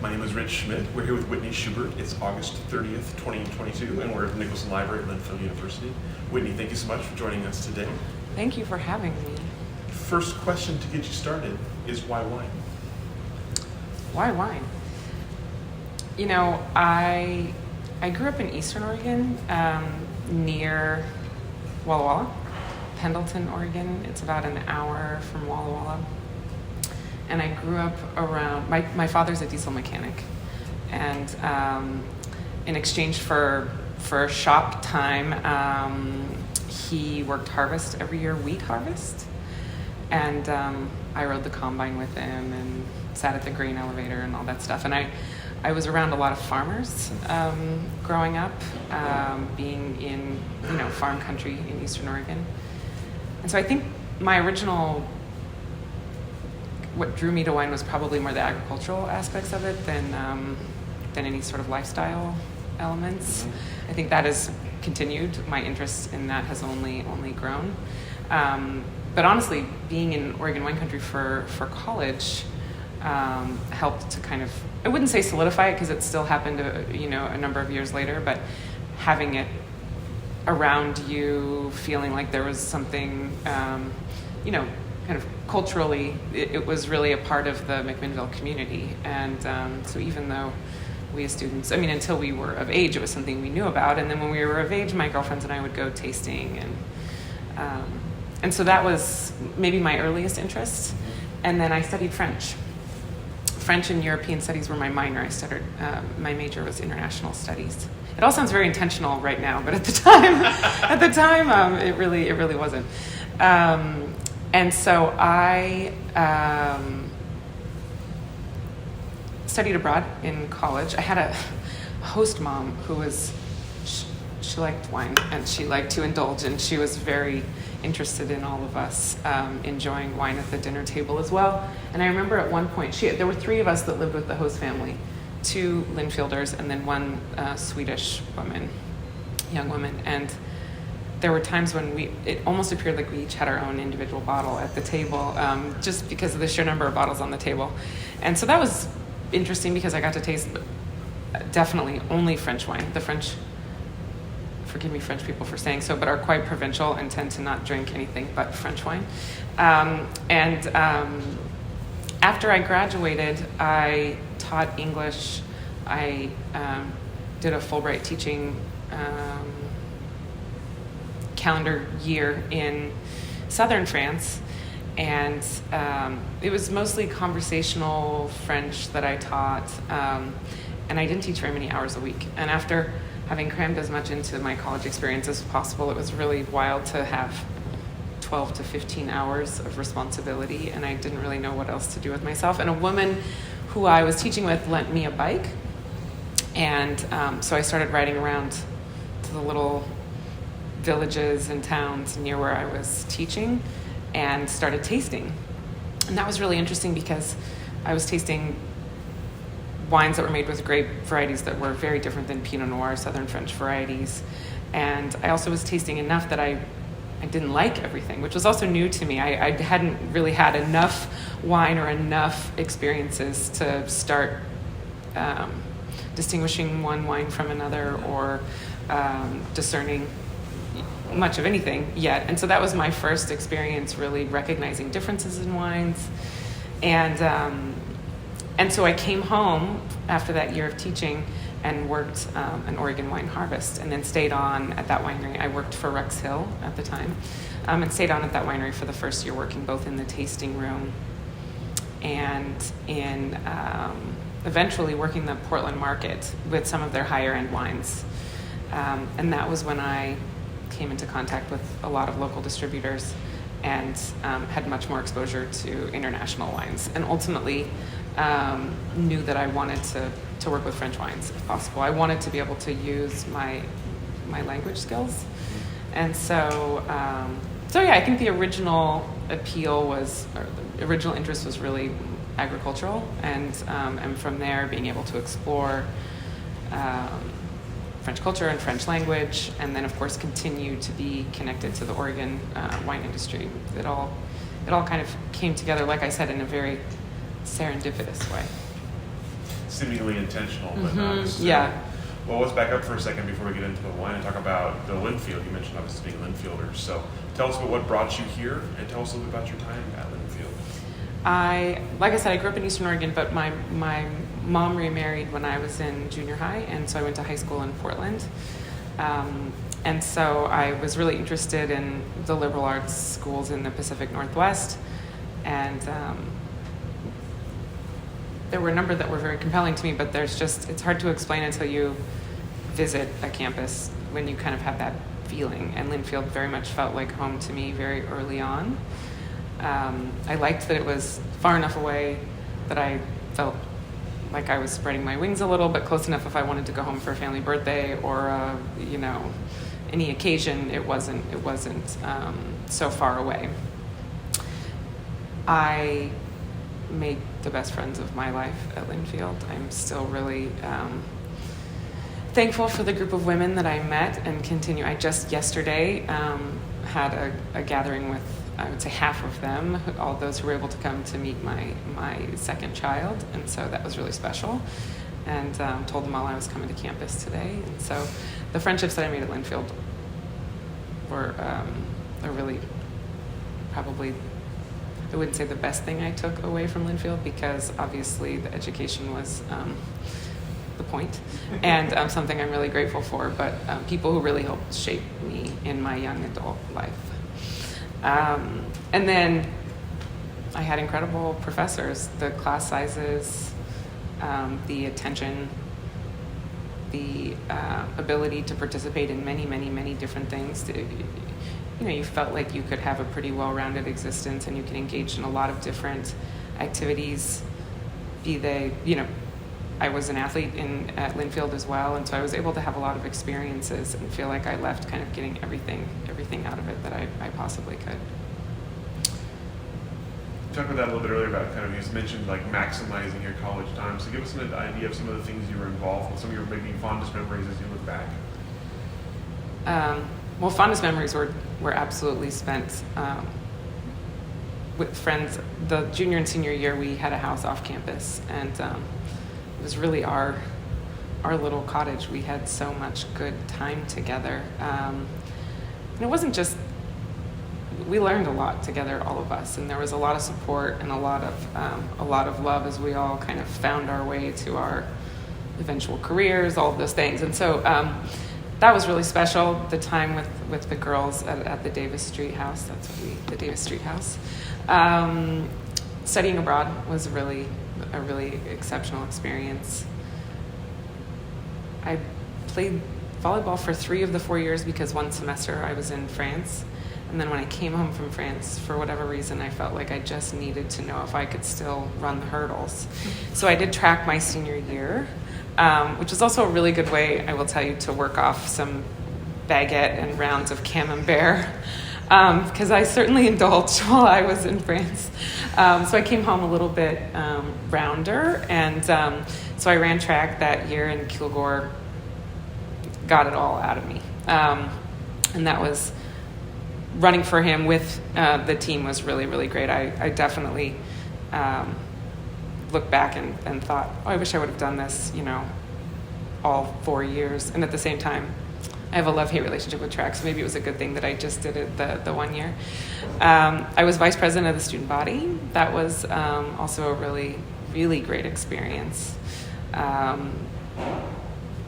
My name is Rich Schmidt. We're here with Whitney Schubert. It's August 30th, 2022, and we're at the Nicholson Library at Linfield University. Whitney, thank you so much for joining us today. Thank you for having me. First question to get you started is why wine? Why wine? You know, I grew up in Eastern Oregon, near Walla Walla, Pendleton, Oregon. It's about an hour from Walla Walla. And I grew up around, my father's a diesel mechanic. And in exchange for shop time, he worked harvest every year, wheat harvest. And I rode the combine with him and sat at the grain elevator and all that stuff. And I was around a lot of farmers growing up, being in farm country in Eastern Oregon. And so I think what drew me to wine was probably more the agricultural aspects of it than any sort of lifestyle elements. Mm-hmm. I think that has continued. My interest in that has only grown. But honestly, being in Oregon wine country for college helped to kind of, I wouldn't say solidify it because it still happened a number of years later, but having it around you, feeling like there was something, kind of culturally, it was really a part of the McMinnville community. And so even though we as students, until we were of age, it was something we knew about. And then when we were of age, my girlfriends and I would go tasting. And so that was maybe my earliest interest. And then I studied French. French and European studies were my minor. My major was international studies. It all sounds very intentional right now, but at the time, it really wasn't. And so I studied abroad in college. I had a host mom who she liked wine and she liked to indulge, and she was very interested in all of us enjoying wine at the dinner table as well. And I remember at one point, there were 3 of us that lived with the host family, 2 Linfielders and then 1 Swedish young woman. And there were times when it almost appeared like we each had our own individual bottle at the table, just because of the sheer number of bottles on the table. And so that was interesting because I got to taste definitely only French wine. The French, forgive me French people for saying so, but are quite provincial and tend to not drink anything but French wine. After I graduated, I taught English. I did a Fulbright teaching calendar year in southern France, and it was mostly conversational French that I taught, and I didn't teach very many hours a week. And after having crammed as much into my college experience as possible, it was really wild to have 12 to 15 hours of responsibility, and I didn't really know what else to do with myself. And a woman who I was teaching with lent me a bike, and so I started riding around to the little villages and towns near where I was teaching and started tasting. And that was really interesting because I was tasting wines that were made with grape varieties that were very different than Pinot Noir, Southern French varieties. And I also was tasting enough that I didn't like everything, which was also new to me. I hadn't really had enough wine or enough experiences to start distinguishing one wine from another or discerning much of anything yet. And so that was my first experience really recognizing differences in wines. And so I came home after that year of teaching and worked an Oregon wine harvest, and then stayed on at that winery. I worked for Rex Hill at the time, and stayed on at that winery for the first year, working both in the tasting room and in eventually working the Portland market with some of their higher end wines. And that was when I came into contact with a lot of local distributors and had much more exposure to international wines, and ultimately knew that I wanted to work with French wines if possible. I wanted to be able to use my language skills. And so I think the original appeal or the original interest was really agricultural, and from there being able to explore French culture and French language, and then of course continue to be connected to the Oregon wine industry. It all kind of came together, like I said, in a very serendipitous way. seemingly intentional, but not necessarily. Yeah. Well, let's back up for a second before we get into the wine and talk about the Linfield. You mentioned obviously being Linfielders. So tell us about what brought you here, and tell us a little bit about your time at Linfield. Like I said, I grew up in Eastern Oregon, but my mom remarried when I was in junior high, and so I went to high school in Portland. And so I was really interested in the liberal arts schools in the Pacific Northwest, and there were a number that were very compelling to me, but it's hard to explain until you visit a campus when you kind of have that feeling, and Linfield very much felt like home to me very early on. I liked that it was far enough away that I felt like I was spreading my wings a little, but close enough if I wanted to go home for a family birthday or any occasion. It wasn't so far away. I made the best friends of my life at Linfield. I'm still really thankful for the group of women that I met and continue. I just yesterday had a gathering with, I would say, half of them, all those who were able to come to meet my second child, and so that was really special. And told them all I was coming to campus today. And so the friendships that I made at Linfield were really probably, I wouldn't say the best thing I took away from Linfield, because obviously the education was the point, and something I'm really grateful for, but people who really helped shape me in my young adult life. And then I had incredible professors. The class sizes, the attention, the ability to participate in many, many, many different things. You felt like you could have a pretty well-rounded existence, and you can engage in a lot of different activities. Be they, I was an athlete at Linfield as well, and so I was able to have a lot of experiences and feel like I left kind of getting everything out of it that I possibly could. You talked about that a little bit earlier about kind of, you mentioned like maximizing your college time. So give us an idea of some of the things you were involved with, some of your maybe fondest memories as you look back. Well, fondest memories were absolutely spent with friends. The junior and senior year, we had a house off campus, and it was really our little cottage. We had so much good time together. And it wasn't just, we learned a lot together, all of us, and there was a lot of support and a lot of love as we all kind of found our way to our eventual careers, all of those things. And so that was really special. The time with the girls at the Davis Street House, the Davis Street House. Studying abroad was a really exceptional experience. I played volleyball for 3 of the 4 years because one semester I was in France. And then when I came home from France, for whatever reason, I felt like I just needed to know if I could still run the hurdles. So I did track my senior year, which is also a really good way, I will tell you, to work off some baguette and rounds of camembert, because I certainly indulged while I was in France. So I came home a little bit rounder, and so I ran track that year, and Kilgore got it all out of me. And that was, running for him with the team was really, really great. I definitely looked back and thought, I wish I would have done this, all 4 years. And at the same time, I have a love-hate relationship with track, so maybe it was a good thing that I just did it the 1 year. I was vice president of the student body. That was also a really, really great experience. And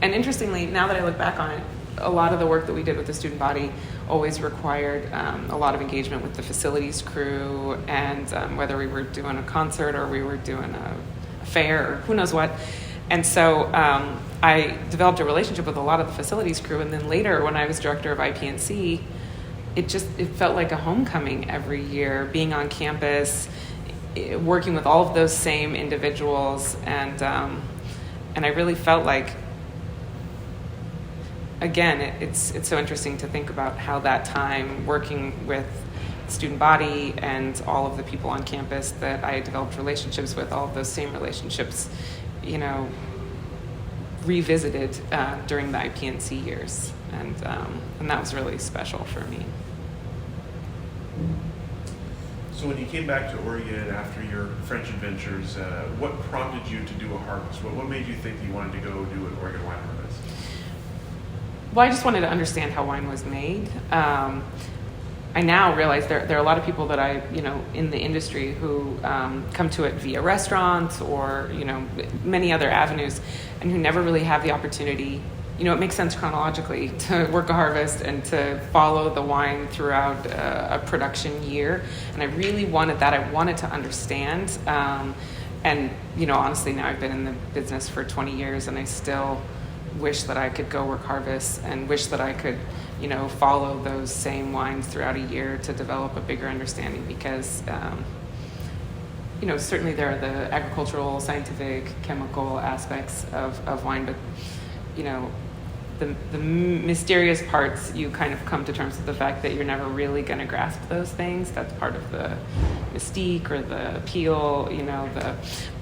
interestingly, now that I look back on it, a lot of the work that we did with the student body always required a lot of engagement with the facilities crew, and whether we were doing a concert or we were doing a fair or who knows what. And so I developed a relationship with a lot of the facilities crew, and then later when I was director of IPNC, it felt like a homecoming every year, being on campus, working with all of those same individuals, and I really felt like, again, it's so interesting to think about how that time working with student body and all of the people on campus that I had developed relationships with, all of those same relationships, revisited during the IPNC years, and that was really special for me. So when you came back to Oregon after your French adventures, what prompted you to do a harvest? What made you think you wanted to go do an Oregon wine harvest? Well, I just wanted to understand how wine was made. I now realize there are a lot of people that in the industry who come to it via restaurants or, many other avenues, and who never really have the opportunity. It makes sense chronologically to work a harvest and to follow the wine throughout a production year. And I really wanted that. I wanted to understand. And, honestly, now I've been in the business for 20 years, and I still wish that I could go work harvests and wish that I could follow those same wines throughout a year to develop a bigger understanding, because certainly there are the agricultural, scientific, chemical aspects of wine, but the mysterious parts, you kind of come to terms with the fact that you're never really going to grasp those things. That's part of the mystique or the appeal,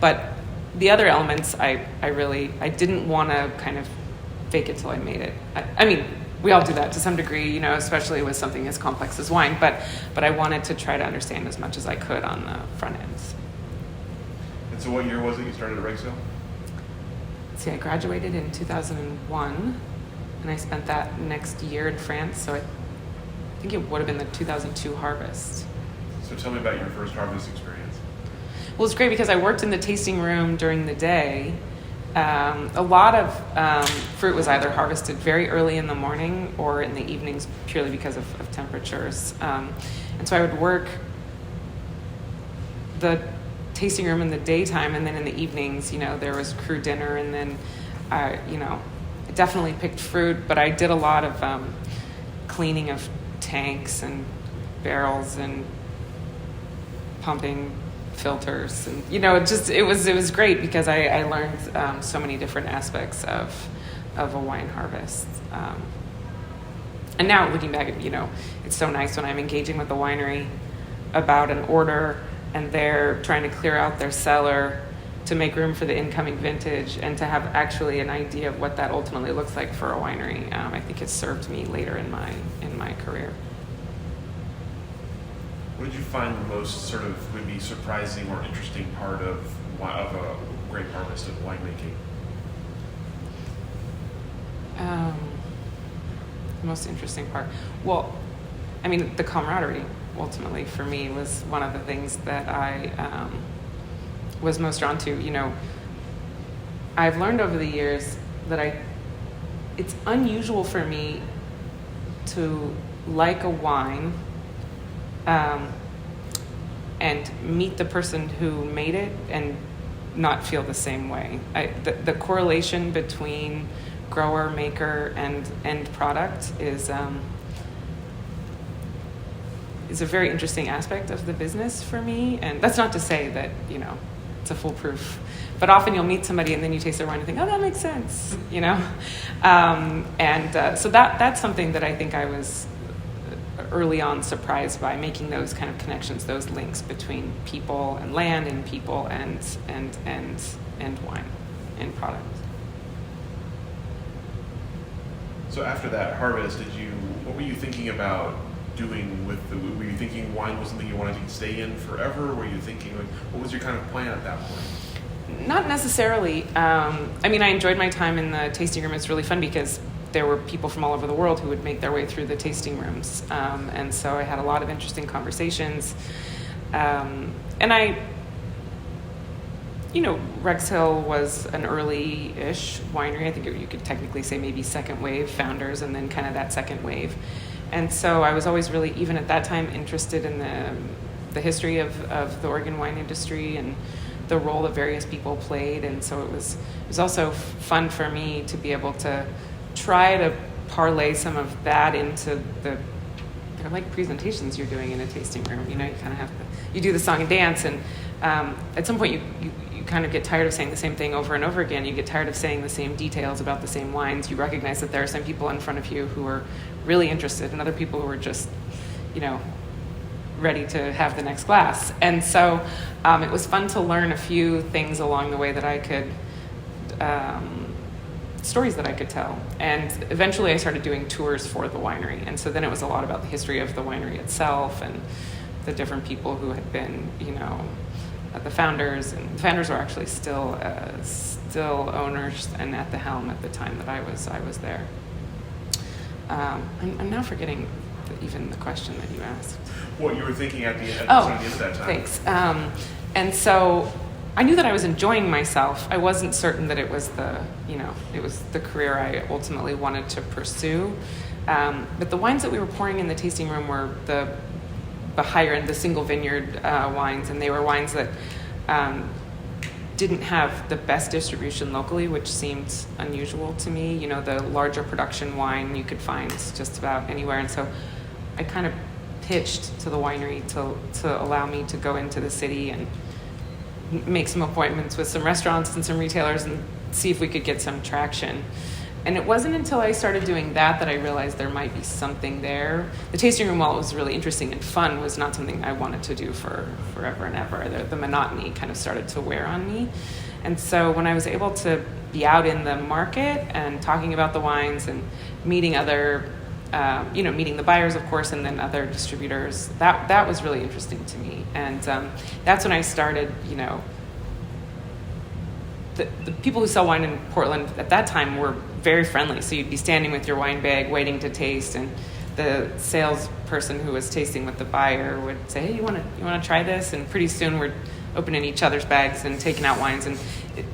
but the other elements I didn't want to kind of fake it till I made it. I mean, we all do that to some degree, especially with something as complex as wine, but I wanted to try to understand as much as I could on the front ends. And so what year was it you started at Rexdale? See, I graduated in 2001, and I spent that next year in France, so I think it would have been the 2002 harvest. So tell me about your first harvest experience. Well, it's great because I worked in the tasting room during the day. A lot of fruit was either harvested very early in the morning or in the evenings, purely because of temperatures. And so I would work the tasting room in the daytime, and then in the evenings, there was crew dinner, and then I definitely picked fruit, but I did a lot of cleaning of tanks and barrels and pumping filters, and it was great because I learned so many different aspects of a wine harvest. And now looking back, it's so nice when I'm engaging with the winery about an order, and they're trying to clear out their cellar to make room for the incoming vintage, and to have actually an idea of what that ultimately looks like for a winery. I think it's served me later in my career. What did you find the most sort of maybe surprising or interesting part of a grape harvest of winemaking? The most interesting part? Well, I mean, the camaraderie ultimately for me was one of the things that I was most drawn to. I've learned over the years that it's unusual for me to like a wine and meet the person who made it and not feel the same way. The correlation between grower, maker, and end product is a very interesting aspect of the business for me. And that's not to say that, it's a foolproof. But often you'll meet somebody and then you taste their wine and think, oh, that makes sense, So that's something that I think I was early on surprised by, making those kind of connections, those links between people and land, and people and wine and product. So after that harvest, what were you thinking about doing with were you thinking wine was something you wanted to stay in forever? Were you thinking, what was your kind of plan at that point? Not necessarily. I enjoyed my time in the tasting room. It's really fun because there were people from all over the world who would make their way through the tasting rooms. And so I had a lot of interesting conversations. Rex Hill was an early-ish winery. I think you could technically say maybe second wave founders, and then kind of that second wave. And so I was always really, even at that time, interested in the history of the Oregon wine industry and the role that various people played. And so it was also fun for me to be able to try to parlay some of that into they're like presentations you're doing in a tasting room. You kind of have you do the song and dance, and at some point you kind of get tired of saying the same thing over and over again. You get tired of saying the same details about the same wines. You recognize that there are some people in front of you who are really interested, and other people who are just, ready to have the next glass. And so it was fun to learn a few things along the way that I could, stories that I could tell. And eventually I started doing tours for the winery. And so then it was a lot about the history of the winery itself, and the different people who had been, the founders, and the founders were actually still owners and at the helm at the time that I was there. I'm now forgetting even the question that you asked. What you were thinking at the end of that time. Thanks. And so I knew that I was enjoying myself. I wasn't certain that it was the career I ultimately wanted to pursue. But the wines that we were pouring in the tasting room were the higher end, the single vineyard wines, and they were wines that didn't have the best distribution locally, which seemed unusual to me. The larger production wine you could find just about anywhere, and so I kind of pitched to the winery to allow me to go into the city and make some appointments with some restaurants and some retailers and see if we could get some traction. And it wasn't until I started doing that I realized there might be something there. The tasting room, while it was really interesting and fun, was not something I wanted to do for forever and ever. The monotony kind of started to wear on me. And so when I was able to be out in the market and talking about the wines and meeting meeting the buyers, of course, and then other distributors, that was really interesting to me. And that's when I started, the people who sell wine in Portland at that time were very friendly. So you'd be standing with your wine bag waiting to taste, and the salesperson who was tasting with the buyer would say, "Hey, you want to try this?" And pretty soon we're opening each other's bags and taking out wines. And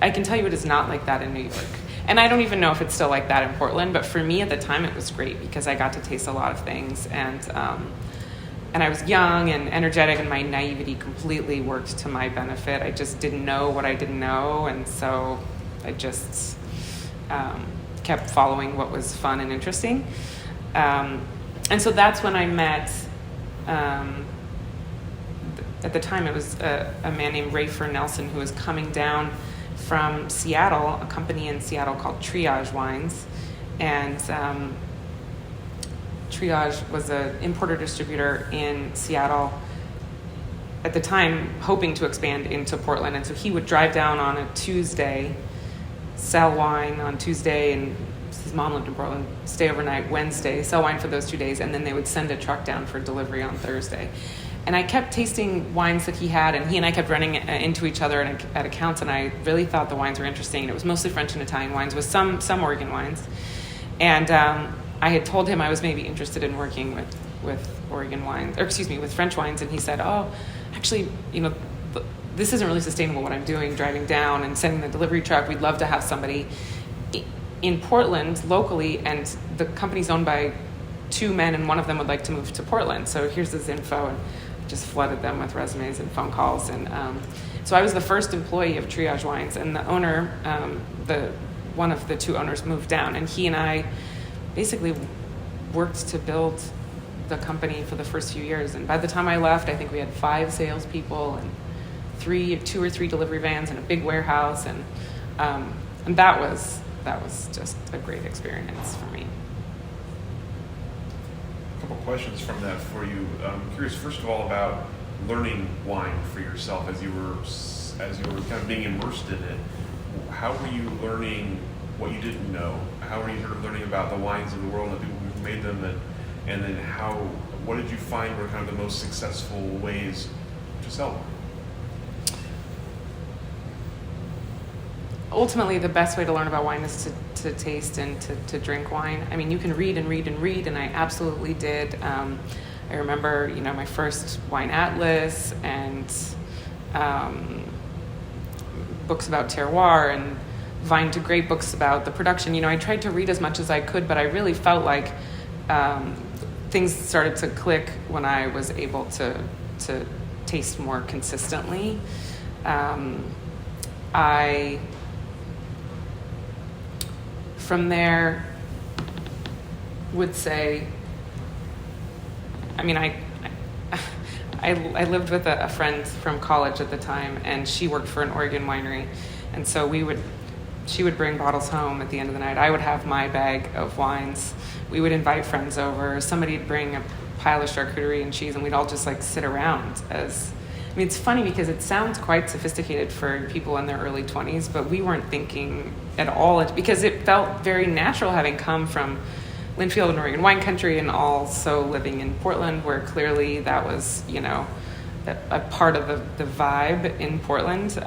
I can tell you it is not like that in New York. And I don't even know if it's still like that in Portland. But for me at the time, it was great because I got to taste a lot of things, and I was young and energetic, and my naivety completely worked to my benefit. I just didn't know what I didn't know, and so I just kept following what was fun and interesting. And so that's when I met, at the time it was a man named Rafer Nelson who was coming down from Seattle, a company in Seattle called Triage Wines. And Triage was an importer-distributor in Seattle at the time, hoping to expand into Portland. And so he would drive down on a Tuesday, sell wine on Tuesday, and his mom lived in Portland, stay overnight Wednesday, sell wine for those 2 days, and then they would send a truck down for delivery on Thursday. And I kept tasting wines that he had, and he and I kept running into each other at accounts, and I really thought the wines were interesting. And it was mostly French and Italian wines with some Oregon wines. And I had told him I was maybe interested in working with Oregon wines, with French wines, and he said, "Oh, actually, this isn't really sustainable what I'm doing, driving down and sending the delivery truck. We'd love to have somebody in Portland locally, and the company's owned by 2 men, and one of them would like to move to Portland. So here's this info," and just flooded them with resumes and phone calls. And so I was the first employee of Triage Wines, and the owner, one of the 2 owners, moved down, and he and I basically worked to build the company for the first few years. And by the time I left, I think we had 5 salespeople and 2 or 3 delivery vans and a big warehouse, and that was just a great experience for me. A couple questions from that for you. I'm curious, first of all, about learning wine for yourself as you were kind of being immersed in it. How were you learning what you didn't know? How were you learning about the wines of the world and the people who made them, and then what did you find were kind of the most successful ways to sell them? Ultimately, the best way to learn about wine is to taste and to drink wine. I mean, you can read and read and read, and I absolutely did. I remember, my first wine atlas and books about terroir and vine to grape books about the production. I tried to read as much as I could, but I really felt like things started to click when I was able to taste more consistently. From there, would say, I lived with a friend from college at the time, and she worked for an Oregon winery, and so she would bring bottles home at the end of the night. I would have my bag of wines. We would invite friends over. Somebody'd bring a pile of charcuterie and cheese, and we'd all just sit around it's funny because it sounds quite sophisticated for people in their early 20s, but we weren't thinking at all, because it felt very natural having come from Linfield and Oregon wine country, and also living in Portland, where clearly that was, a part of the vibe in Portland.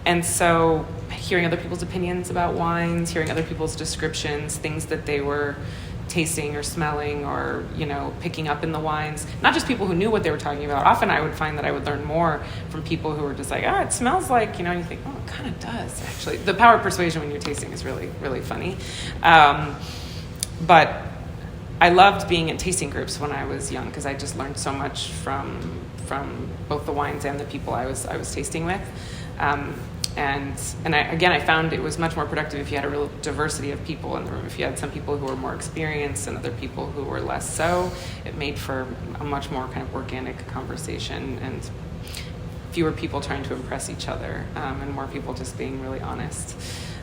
And so hearing other people's opinions about wines, hearing other people's descriptions, things that they were tasting or smelling or, picking up in the wines, not just people who knew what they were talking about. Often I would find that I would learn more from people who were just like, it smells like, and you think, oh, it kind of does, actually. The power of persuasion when you're tasting is really, really funny. But I loved being in tasting groups when I was young because I just learned so much from both the wines and the people I was tasting with. I found it was much more productive if you had a real diversity of people in the room. If you had some people who were more experienced and other people who were less so, it made for a much more kind of organic conversation and fewer people trying to impress each other, and more people just being really honest.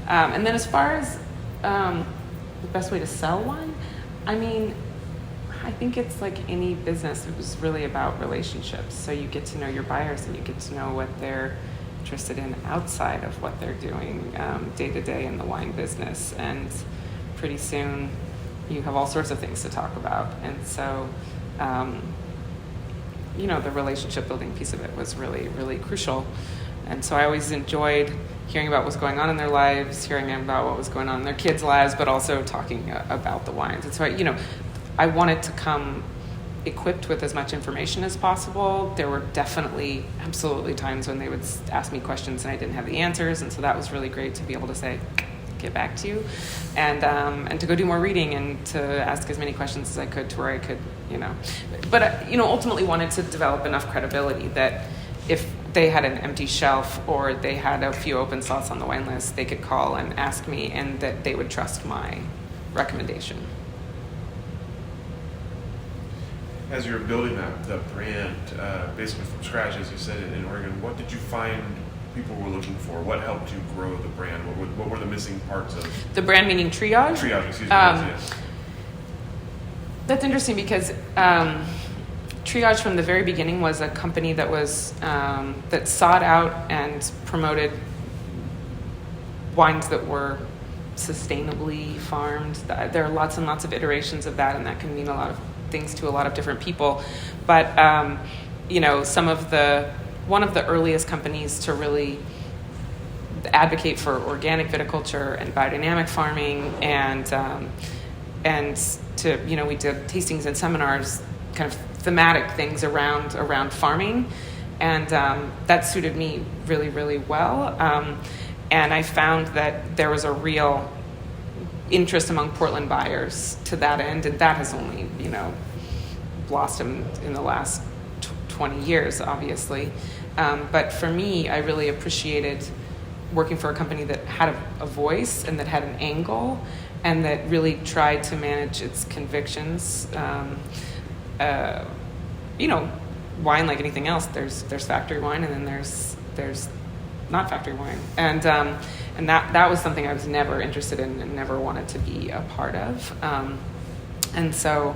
And then as far as the best way to sell wine, I think it's like any business. It was really about relationships. So you get to know your buyers and you get to know what they're interested in outside of what they're doing day to day in the wine business. And pretty soon you have all sorts of things to talk about. And so, the relationship building piece of it was really, really crucial. And so I always enjoyed hearing about what's going on in their lives, hearing about what was going on in their kids' lives, but also talking about the wines. And so, I wanted to come equipped with as much information as possible. There were definitely, absolutely times when they would ask me questions and I didn't have the answers, and so that was really great to be able to say, get back to you, and to go do more reading and to ask as many questions as I could to where I could, But, ultimately wanted to develop enough credibility that if they had an empty shelf or they had a few open slots on the wine list, they could call and ask me and that they would trust my recommendation. As you're building that brand, basically from scratch, as you said, in Oregon, what did you find people were looking for? What helped you grow the brand? What were the missing parts of the brand? Meaning Triage. Triage, excuse me. Yes. That's interesting because Triage from the very beginning was a company that was that sought out and promoted wines that were sustainably farmed. There are lots and lots of iterations of that, and that can mean a lot of things to a lot of different people. But one of the earliest companies to really advocate for organic viticulture and biodynamic farming, and to we did tastings and seminars, kind of thematic things around farming, and that suited me really, really well. And I found that there was a real interest among Portland buyers to that end, and that has only blossomed in the last 20 years, obviously. But for me, I really appreciated working for a company that had a voice and that had an angle and that really tried to manage its convictions. Wine, like anything else, there's factory wine, and then there's not factory wine, and that was something I was never interested in and never wanted to be a part of. And so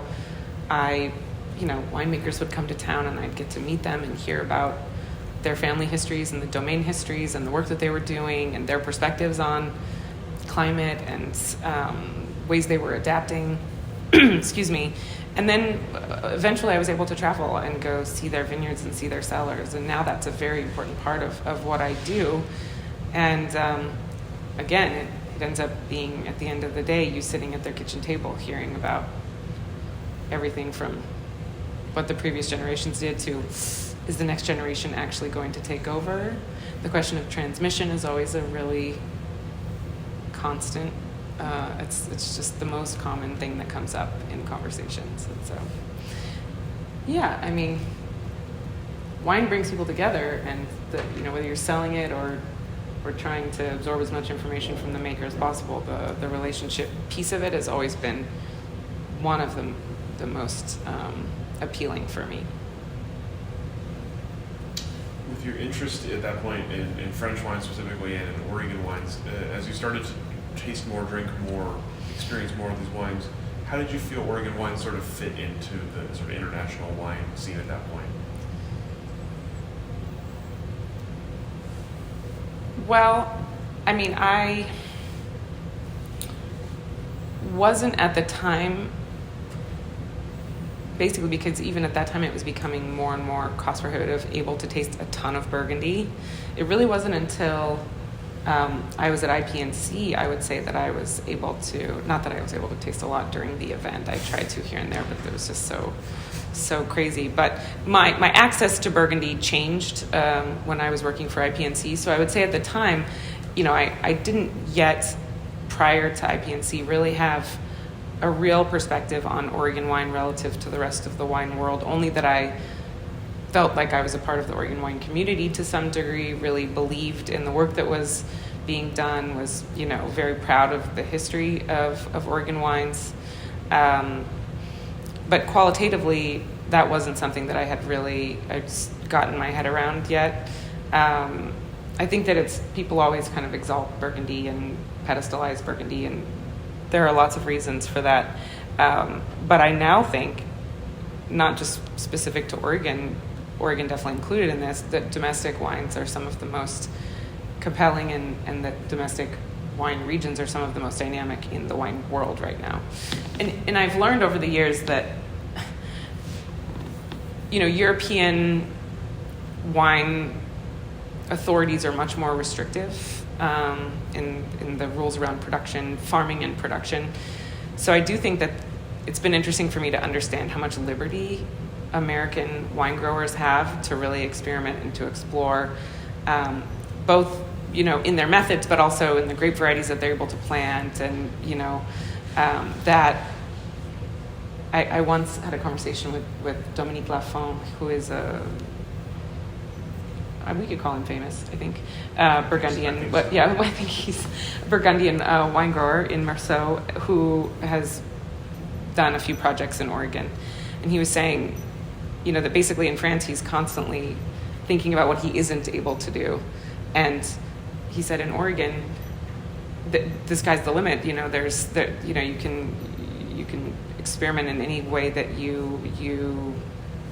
winemakers would come to town and I'd get to meet them and hear about their family histories and the domain histories and the work that they were doing and their perspectives on climate and ways they were adapting. Excuse me. And then eventually I was able to travel and go see their vineyards and see their cellars. And now that's a very important part of what I do. And again, it ends up being, at the end of the day, you sitting at their kitchen table hearing about everything from what the previous generations did to, is the next generation actually going to take over? The question of transmission is always a really constant. It's just the most common thing that comes up in conversations. And so, wine brings people together, and whether you're selling it or trying to absorb as much information from the maker as possible, the relationship piece of it has always been one of the most appealing for me. With your interest at that point in French wine specifically and in Oregon wines, as you started to taste more, drink more, experience more of these wines, how did you feel Oregon wines sort of fit into the sort of international wine scene at that point? Well, I wasn't at the time, basically because even at that time it was becoming more and more cost prohibitive, able to taste a ton of Burgundy. It really wasn't until I was at IPNC, I would say, that I was able to, not that I was able to taste a lot during the event. I tried to here and there, but it was just so crazy. But my access to Burgundy changed when I was working for IPNC. So I would say at the time, I didn't yet, prior to IPNC, really have a real perspective on Oregon wine relative to the rest of the wine world, only that I felt like I was a part of the Oregon wine community to some degree, really believed in the work that was being done, was, very proud of the history of Oregon wines. But qualitatively, that wasn't something that I had really gotten my head around yet. I think that people always kind of exalt Burgundy and pedestalize Burgundy, and there are lots of reasons for that. But I now think, not just specific to Oregon definitely included in this, that domestic wines are some of the most compelling, and that domestic wine regions are some of the most dynamic in the wine world right now. And I've learned over the years that, European wine authorities are much more restrictive in the rules around production, farming and production. So I do think that it's been interesting for me to understand how much liberty American wine growers have to really experiment and to explore, both, in their methods, but also in the grape varieties that they're able to plant. And, that I once had a conversation with Dominique Lafont, who is we could call him famous, I think, Burgundian, but yeah, I think he's a Burgundian wine grower in Marceau who has done a few projects in Oregon. And he was saying, that basically in France he's constantly thinking about what he isn't able to do. And he said in Oregon, the sky's the limit. You can experiment in any way that you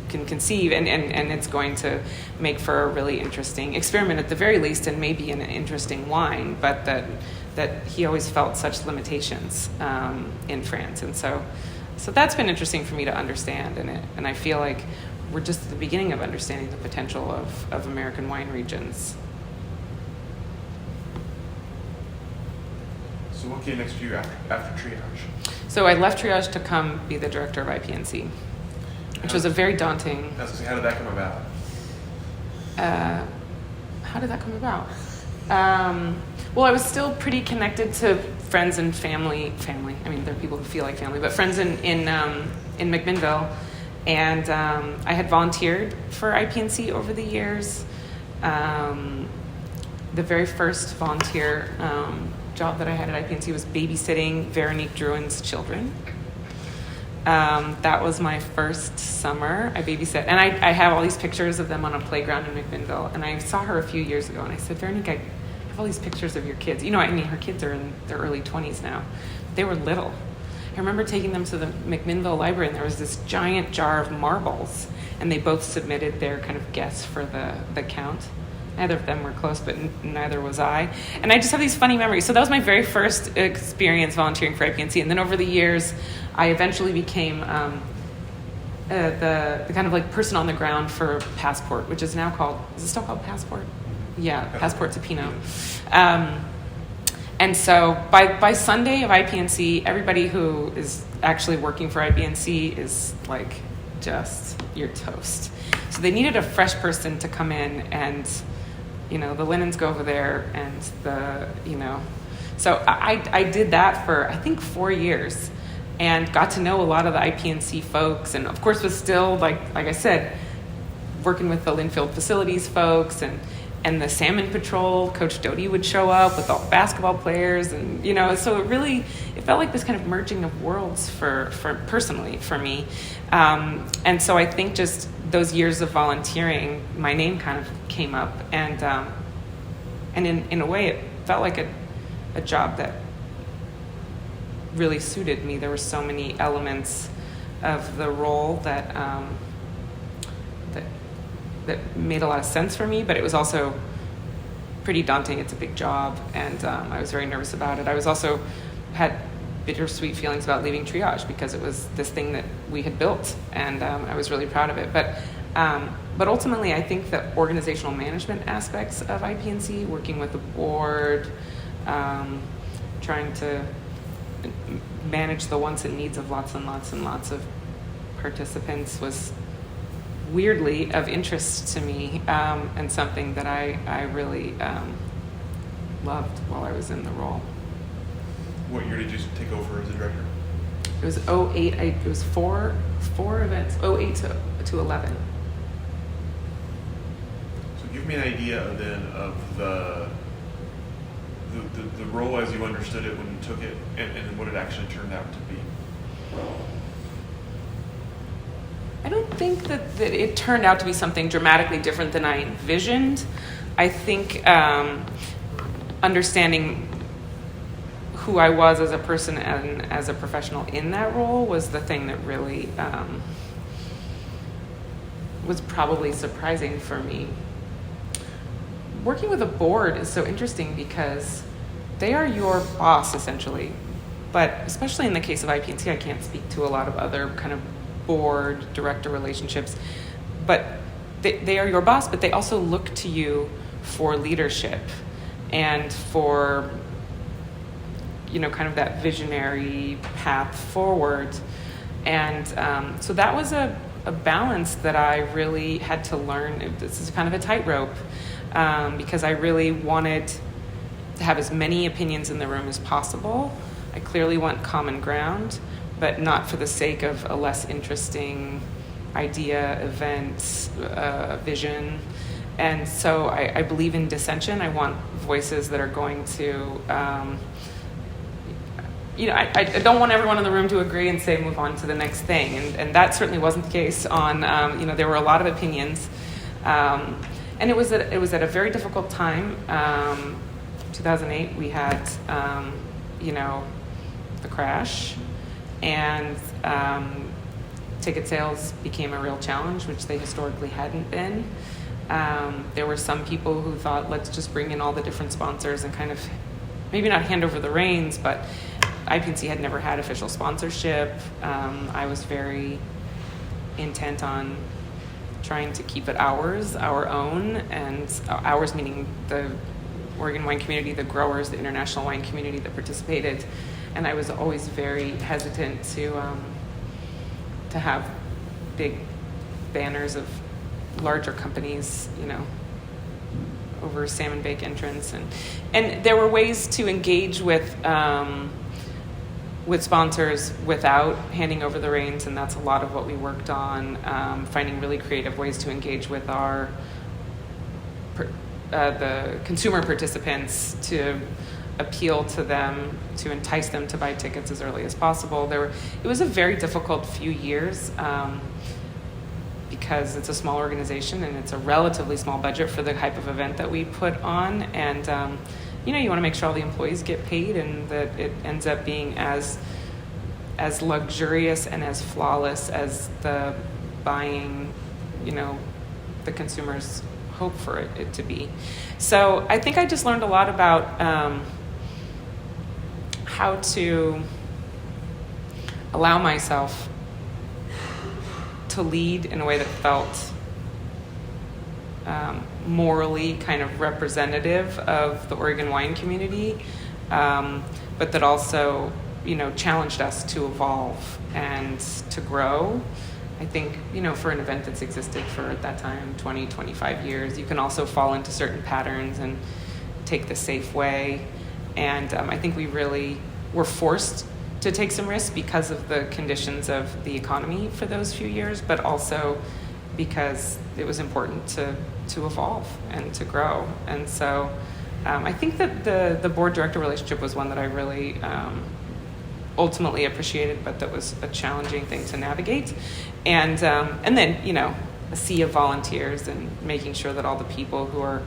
can conceive, and it's going to make for a really interesting experiment at the very least, and maybe an interesting wine, but that he always felt such limitations in France. And so that's been interesting for me to understand, and I feel like we're just at the beginning of understanding the potential of American wine regions. So what came next for you after Triage? So I left Triage to come be the director of IPNC, which was a very daunting... How did that come about? How did that come about? Well, I was still pretty connected to friends and family. I mean, there are people who feel like family, but friends in McMinnville. And I had volunteered for IPNC over the years. The very first volunteer job that I had at IPNC was babysitting Veronique Drouin's children. That was my first summer. I babysat, and I have all these pictures of them on a playground in McMinnville. And I saw her a few years ago, and I said, Veronique, I have all these pictures of your kids. Her kids are in their early 20s now. They were little. I remember taking them to the McMinnville library, and there was this giant jar of marbles, and they both submitted their kind of guess for the count. Neither of them were close, but neither was I. And I just have these funny memories. So that was my very first experience volunteering for IPNC. And then over the years, I eventually became the kind of like person on the ground for Passport, which is now called, is it still called Passport? Yeah, Passport to Pinot. And so by Sunday of IPNC, everybody who is actually working for IPNC is like just, you're toast. So they needed a fresh person to come in, and the linens go over there, and so I did that for I think 4 years, and got to know a lot of the IPNC folks, and of course was still like I said, working with the Linfield facilities folks, and the Salmon Patrol. Coach Doty would show up with all the basketball players, and so it felt like this kind of merging of worlds for personally for me, and so I think just those years of volunteering, my name kind of came up, and in a way it felt like a job that really suited me. There were so many elements of the role that made a lot of sense for me, but it was also pretty daunting. It's a big job, and I was very nervous about it. I was also had bittersweet feelings about leaving Triage because it was this thing that we had built, and I was really proud of it. But ultimately, I think the organizational management aspects of IPNC, working with the board, trying to manage the wants and needs of lots and lots and lots of participants was weirdly of interest to me, and something that I really loved while I was in the role. What year did you take over as a director? It was '08. It was four events, '08 to 11. So give me an idea then of the role as you understood it when you took it, and what it actually turned out to be. I don't think that it turned out to be something dramatically different than I envisioned. I think understanding who I was as a person and as a professional in that role was the thing that really was probably surprising for me. Working with a board is so interesting because they are your boss, essentially. But especially in the case of IPNC, I can't speak to a lot of other kind of board director relationships. But they are your boss, but they also look to you for leadership and for, kind of that visionary path forward. And so that was a balance that I really had to learn. This is kind of a tightrope, because I really wanted to have as many opinions in the room as possible. I clearly want common ground, but not for the sake of a less interesting idea, event, vision. And so I believe in dissension. I want voices that are going to, I don't want everyone in the room to agree and say move on to the next thing. And that certainly wasn't the case on, there were a lot of opinions. And it was at a very difficult time. 2008, we had, the crash, and ticket sales became a real challenge, which they historically hadn't been. There were some people who thought, let's just bring in all the different sponsors and kind of maybe not hand over the reins, but IPNC had never had official sponsorship. I was very intent on trying to keep it our own, and ours meaning the Oregon wine community, the growers, the international wine community that participated. And I was always very hesitant to have big banners of larger companies, over salmon bake entrance, and there were ways to engage with sponsors without handing over the reins, and that's a lot of what we worked on, finding really creative ways to engage with the consumer participants to appeal to them, to entice them to buy tickets as early as possible. It was a very difficult few years, because it's a small organization and it's a relatively small budget for the type of event that we put on. And, you want to make sure all the employees get paid and that it ends up being as luxurious and as flawless as the buying, the consumers hope for it to be. So I think I just learned a lot about how to allow myself to lead in a way that felt morally kind of representative of the Oregon wine community, but that also, challenged us to evolve and to grow. I think, for an event that's existed for, at that time, 20, 25 years, you can also fall into certain patterns and take the safe way. And I think we really were forced to take some risks because of the conditions of the economy for those few years, but also because it was important to evolve and to grow. And so I think that the board-director relationship was one that I really ultimately appreciated, but that was a challenging thing to navigate. And then, a sea of volunteers and making sure that all the people who are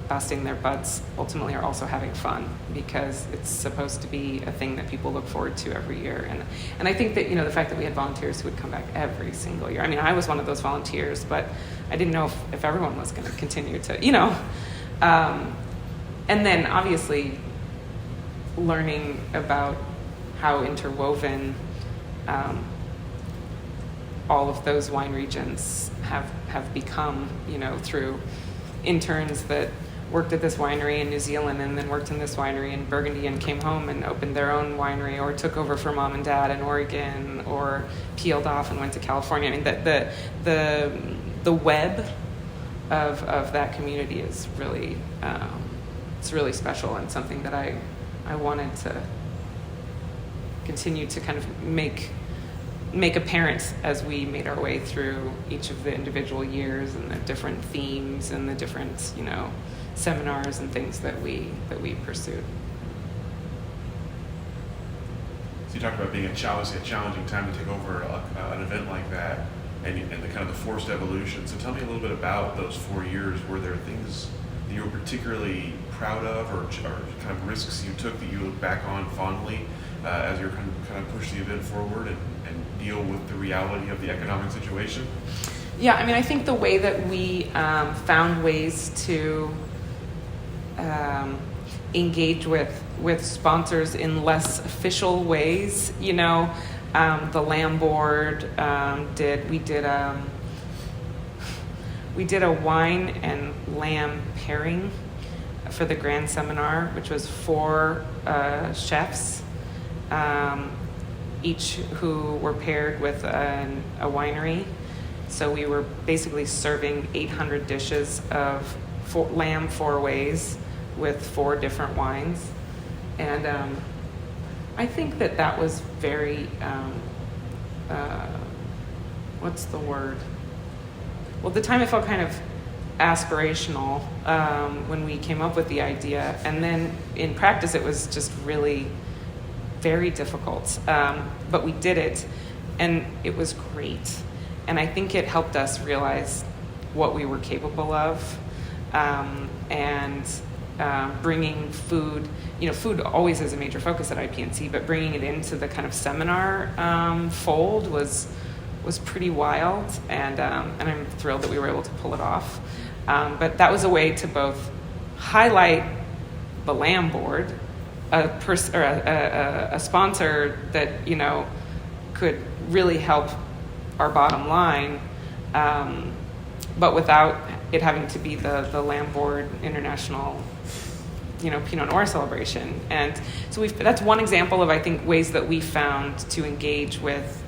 busting their butts ultimately are also having fun, because it's supposed to be a thing that people look forward to every year. And I think that, the fact that we had volunteers who would come back every single year. I mean, I was one of those volunteers, but I didn't know if everyone was going to continue to, and then obviously learning about how interwoven all of those wine regions have become, through interns that worked at this winery in New Zealand and then worked in this winery in Burgundy and came home and opened their own winery or took over for mom and dad in Oregon or peeled off and went to California. I mean, the web of that community is really, it's really special and something that I wanted to continue to kind of make apparent as we made our way through each of the individual years and the different themes and the different, seminars and things that we pursued. So you talked about being a challenging time to take over an event like that, and the kind of the forced evolution. So tell me a little bit about those 4 years. Were there things that you were particularly proud of, or kind of risks you took that you look back on fondly as you're kind of push the event forward and deal with the reality of the economic situation? Yeah, I mean, I think the way that we found ways to engage with sponsors in less official ways, the Lamb Board we did a wine and lamb pairing for the grand seminar, which was 4 chefs, each who were paired with a winery. So we were basically serving 800 dishes of lamb 4 ways with 4 different wines. And I think that was very, what's the word? Well, at the time it felt kind of aspirational when we came up with the idea. And then in practice it was just really very difficult. But we did it and it was great. And I think it helped us realize what we were capable of. And bringing food, food always is a major focus at IPNC, but bringing it into the kind of seminar fold was pretty wild, and I'm thrilled that we were able to pull it off. But that was a way to both highlight the Lamb Board, a sponsor that could really help our bottom line, but without it having to be the Lamb Board International Pinot Noir Celebration. And so that's one example of, I think, ways that we found to engage with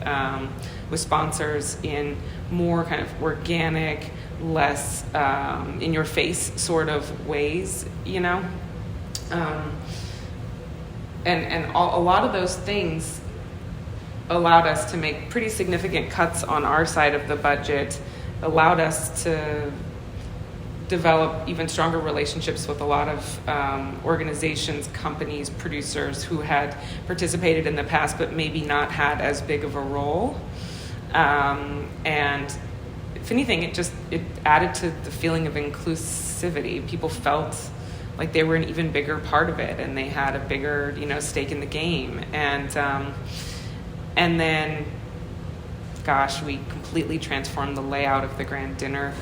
sponsors in more kind of organic, less in your face sort of ways, and a lot of those things allowed us to make pretty significant cuts on our side of the budget, allowed us to develop even stronger relationships with a lot of organizations, companies, producers who had participated in the past but maybe not had as big of a role. And if anything, it added to the feeling of inclusivity. People felt like they were an even bigger part of it and they had a bigger, stake in the game. And then, gosh, we completely transformed the layout of the grand dinner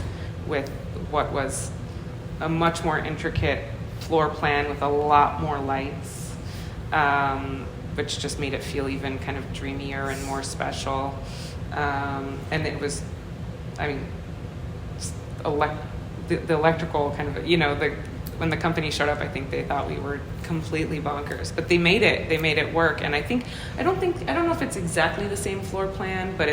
with what was a much more intricate floor plan with a lot more lights, which just made it feel even kind of dreamier and more special. And it was, the electrical kind of, when the company showed up, I think they thought we were completely bonkers, but they made it work. And I don't know if it's exactly the same floor plan, but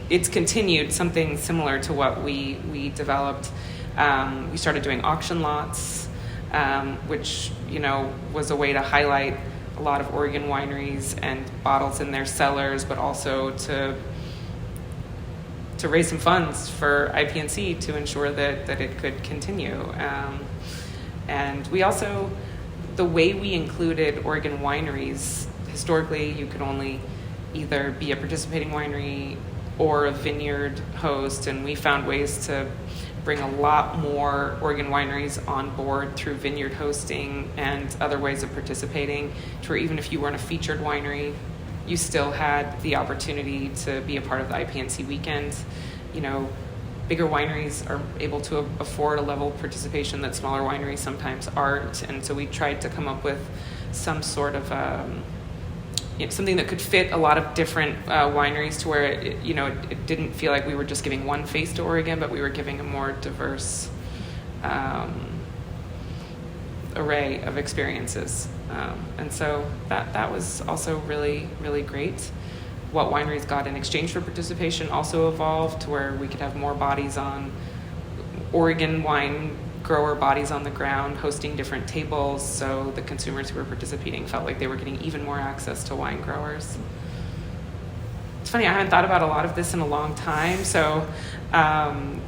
it's continued something similar to what we developed. We started doing auction lots, which was a way to highlight a lot of Oregon wineries and bottles in their cellars, but also to raise some funds for IPNC to ensure that it could continue. And we also, the way we included Oregon wineries, historically you could only either be a participating winery or a vineyard host, and we found ways to bring a lot more Oregon wineries on board through vineyard hosting and other ways of participating, to where even if you weren't a featured winery, you still had the opportunity to be a part of the IPNC weekend. Bigger wineries are able to afford a level of participation that smaller wineries sometimes aren't, and so we tried to come up with some sort of something that could fit a lot of different wineries, to where it didn't feel like we were just giving one face to Oregon, but we were giving a more diverse array of experiences. And so that was also really, really great. What wineries got in exchange for participation also evolved to where we could have more bodies on Oregon wine grower bodies on the ground hosting different tables, so the consumers who were participating felt like they were getting even more access to wine growers. It's funny, I haven't thought about a lot of this in a long time, so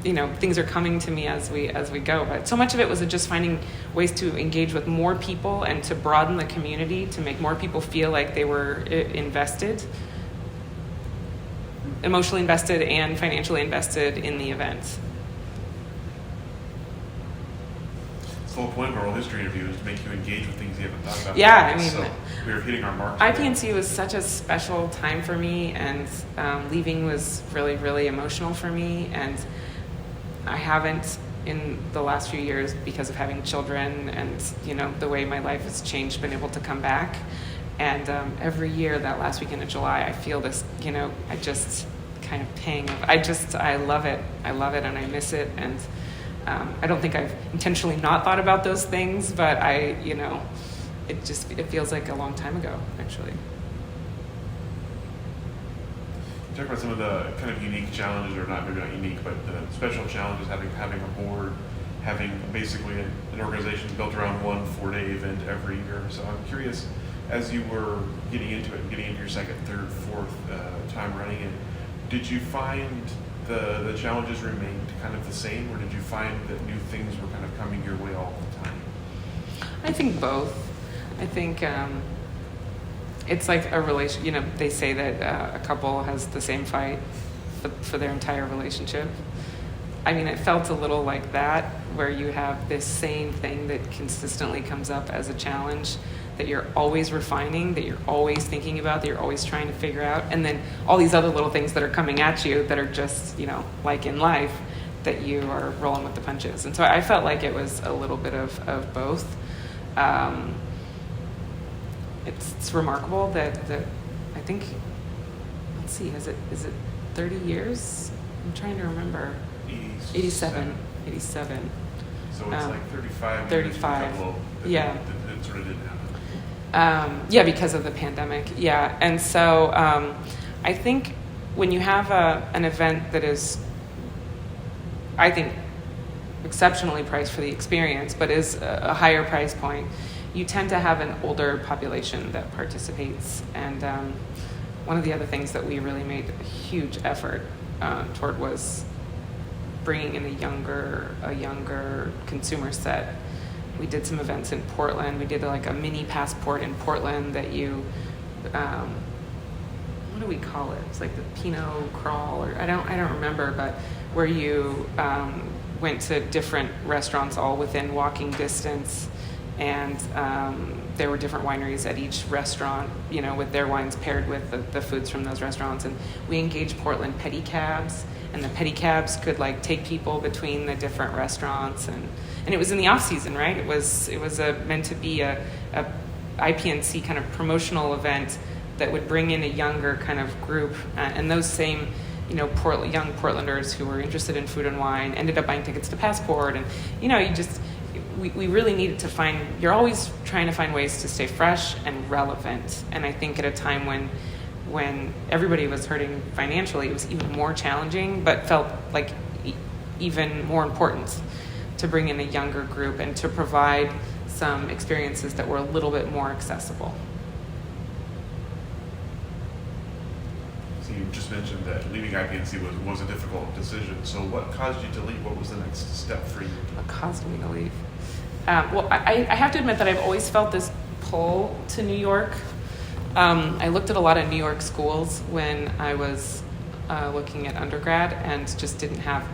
things are coming to me as we go. But so much of it was just finding ways to engage with more people and to broaden the community, to make more people feel like they were invested, emotionally invested and financially invested in the event. The whole point of our oral history interview is to make you engage with things you haven't thought about. Yeah, So we were hitting our marks. IPNC was such a special time for me, and leaving was really, really emotional for me. And I haven't, in the last few years, because of having children and the way my life has changed, been able to come back. And every year, that last weekend of July, I feel this, I just kind of pang of, I love it. I love it, and I miss it. And I don't think I've intentionally not thought about those things, but it feels like a long time ago, actually. Talk about some of the kind of unique challenges, or maybe not unique, but the special challenges having a board, having basically an organization built around one 4-day event every year. So I'm curious, as you were getting into it, getting into your second, third, fourth time running it, did you find the challenges remained kind of the same, or did you find that new things were kind of coming your way all the time? I think both. I think it's like a relation. They say that a couple has the same fight for their entire relationship. I mean, it felt a little like that, where you have this same thing that consistently comes up as a challenge, that you're always refining, that you're always thinking about, that you're always trying to figure out, and then all these other little things that are coming at you that are just, like in life, that you are rolling with the punches. And so I felt like it was a little bit of both. It's remarkable that I think, let's see, is it 30 years? I'm trying to remember. 87. So it's like 35 35. Years Yeah. That sort of didn't happen. Because of the pandemic. Yeah. And so I think when you have an event that is, I think, exceptionally priced for the experience, but is a higher price point, you tend to have an older population that participates. And one of the other things that we really made a huge effort toward was bringing in a younger consumer set. We did some events in Portland. We did like a mini passport in Portland that you, what do we call it? It's like the Pinot crawl, or I don't remember, but where you went to different restaurants all within walking distance, and there were different wineries at each restaurant, with their wines paired with the foods from those restaurants. And we engaged Portland pedicabs, and the pedicabs could like take people between the different restaurants, and it was in the off season, right? It was meant to be a IPNC kind of promotional event that would bring in a younger kind of group, and those same young Portlanders who were interested in food and wine ended up buying tickets to Passport. And we really needed to find, you're always trying to find ways to stay fresh and relevant. And I think at a time when everybody was hurting financially, it was even more challenging, but felt like even more important to bring in a younger group and to provide some experiences that were a little bit more accessible. So you just mentioned that leaving IPNC was a difficult decision. So what caused you to leave? What was the next step for you? What caused me to leave? I have to admit that I've always felt this pull to New York. I looked at a lot of New York schools when I was looking at undergrad, and just didn't have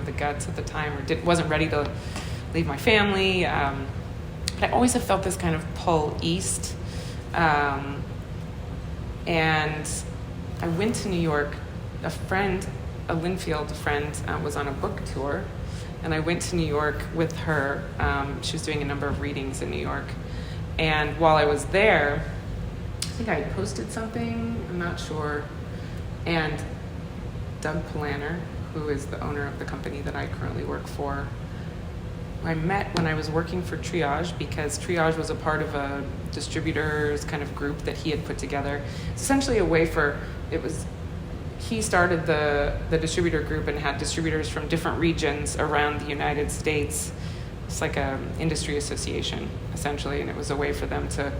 the guts at the time, or wasn't ready to leave my family. But I always have felt this kind of pull east. And I went to New York. A Linfield friend, was on a book tour, and I went to New York with her. She was doing a number of readings in New York, And while I was there, I think I had posted something, I'm not sure, and Doug Polaner, who is the owner of the company that I currently work for, I met when I was working for Triage, because Triage was a part of a distributors kind of group that he had put together. It's essentially a way he started the distributor group and had distributors from different regions around the United States. It's like an industry association, essentially, and it was a way for them to,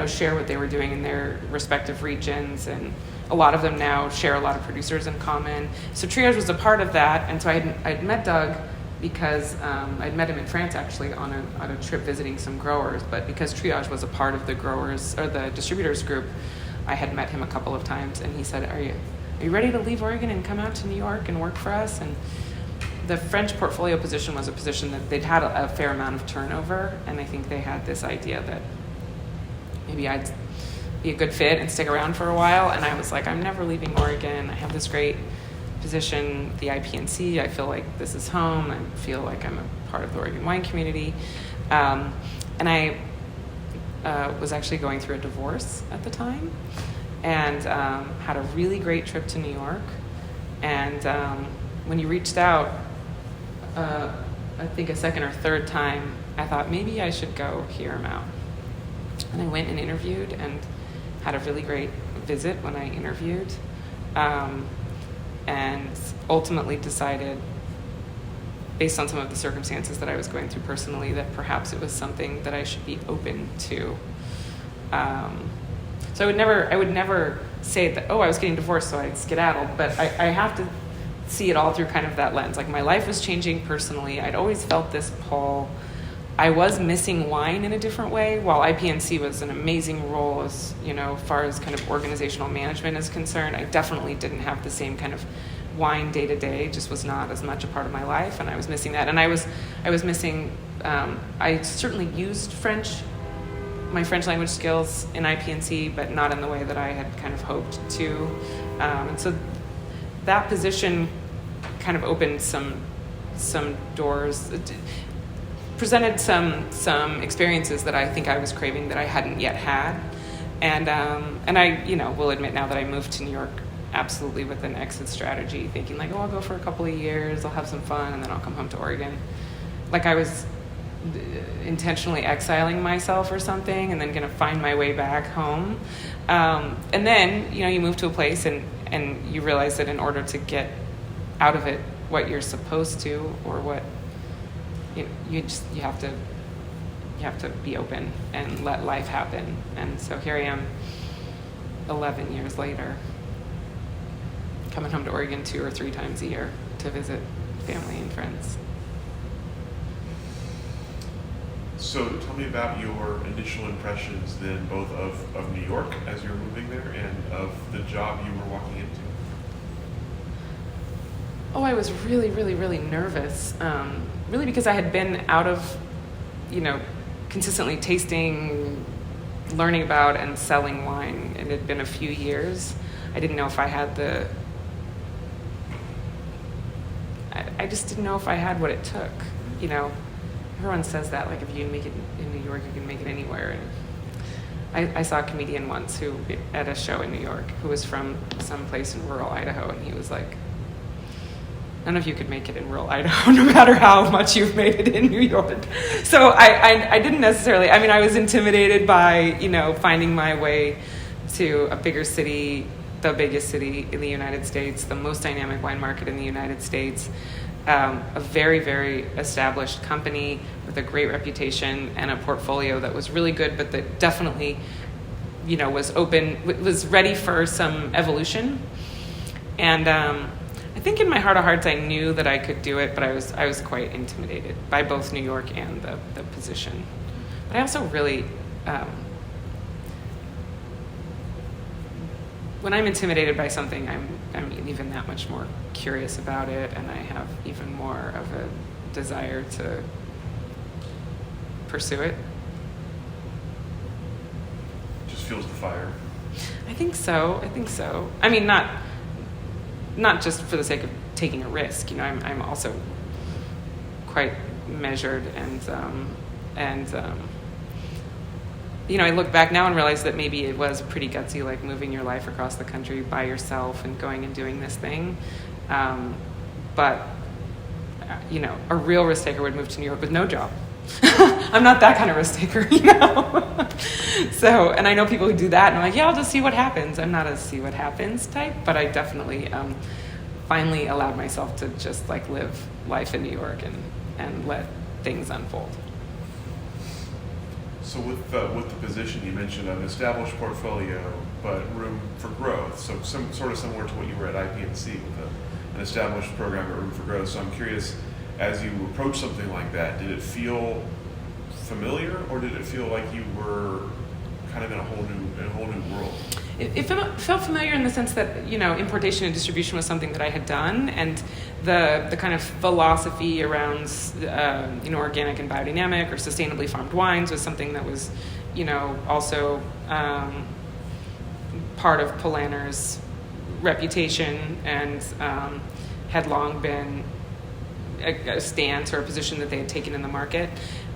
share what they were doing in their respective regions, and a lot of them now share a lot of producers in common. So Triage was a part of that, and so I'd met Doug because I'd met him in France, actually, on a trip visiting some growers, but because Triage was a part of the growers, or the distributors group, I had met him a couple of times, and he said, are you ready to leave Oregon and come out to New York and work for us? And the French portfolio position was a position that they'd had a fair amount of turnover, and I think they had this idea that maybe I'd be a good fit and stick around for a while. And I was like, I'm never leaving Oregon. I have this great position, the IPNC. I feel like this is home. I feel like I'm a part of the Oregon wine community. And I was actually going through a divorce at the time, and had a really great trip to New York. And when you reached out, I think a second or third time, I thought maybe I should go hear him out. And I went and interviewed and had a really great visit when I interviewed, and ultimately decided, based on some of the circumstances that I was going through personally, that perhaps it was something that I should be open to. So I would never say that, I was getting divorced, so I'd skedaddled, but I have to see it all through kind of that lens. Like, my life was changing personally. I'd always felt this pull. I was missing wine in a different way. While IPNC was an amazing role as far as kind of organizational management is concerned, I definitely didn't have the same kind of wine day to day. Just was not as much a part of my life, and I was missing that. And I was missing. I certainly used my French language skills in IPNC, but not in the way that I had kind of hoped to. And so that position kind of opened some doors. Presented some experiences that I think I was craving that I hadn't yet had, and I will admit now that I moved to New York absolutely with an exit strategy, thinking like, I'll go for a couple of years, I'll have some fun, and then I'll come home to Oregon. Like, I was intentionally exiling myself or something, and then going to find my way back home. And then you move to a place and you realize that in order to get out of it what you're supposed to, or what you have to be open and let life happen. And so here I am 11 years later, coming home to Oregon 2 or 3 times a year to visit family and friends. So tell me about your initial impressions then, both of New York as you were moving there and of the job you were walking into. I was really, really, really nervous. Really because I had been out of, consistently tasting, learning about, and selling wine. It had been a few years. I didn't know if I had I just didn't know if I had what it took. Everyone says that, like, if you can make it in New York, you can make it anywhere. And I saw a comedian once who, at a show in New York, who was from some place in rural Idaho, and he was like, none of you could make it in rural Idaho, no matter how much you've made it in New York. So I didn't necessarily, I was intimidated by, finding my way to a bigger city, the biggest city in the United States, the most dynamic wine market in the United States, a very, very established company with a great reputation and a portfolio that was really good, but that definitely, was ready for some evolution. And I think in my heart of hearts I knew that I could do it, but I was quite intimidated by both New York and the position. But I also really, when I'm intimidated by something, I'm even that much more curious about it, and I have even more of a desire to pursue it. Just fuels the fire. I think so. Not just for the sake of taking a risk. I'm also quite measured and I look back now and realize that maybe it was pretty gutsy, like moving your life across the country by yourself and going and doing this thing. But a real risk taker would move to New York with no job. I'm not that kind of risk taker, So, and I know people who do that, and I'm like, yeah, I'll just see what happens. I'm not a see what happens type, but I definitely finally allowed myself to just like live life in New York and let things unfold. So with the position, you mentioned an established portfolio, but room for growth. So some sort of similar to what you were at IPNC with an established program but room for growth. So I'm curious, as you approach something like that, did it feel familiar, or did it feel like you were kind of in a whole new world? It felt familiar in the sense that, importation and distribution was something that I had done, and the kind of philosophy around, organic and biodynamic or sustainably farmed wines was something that was, also part of Polaner's reputation and had long been a stance or a position that they had taken in the market.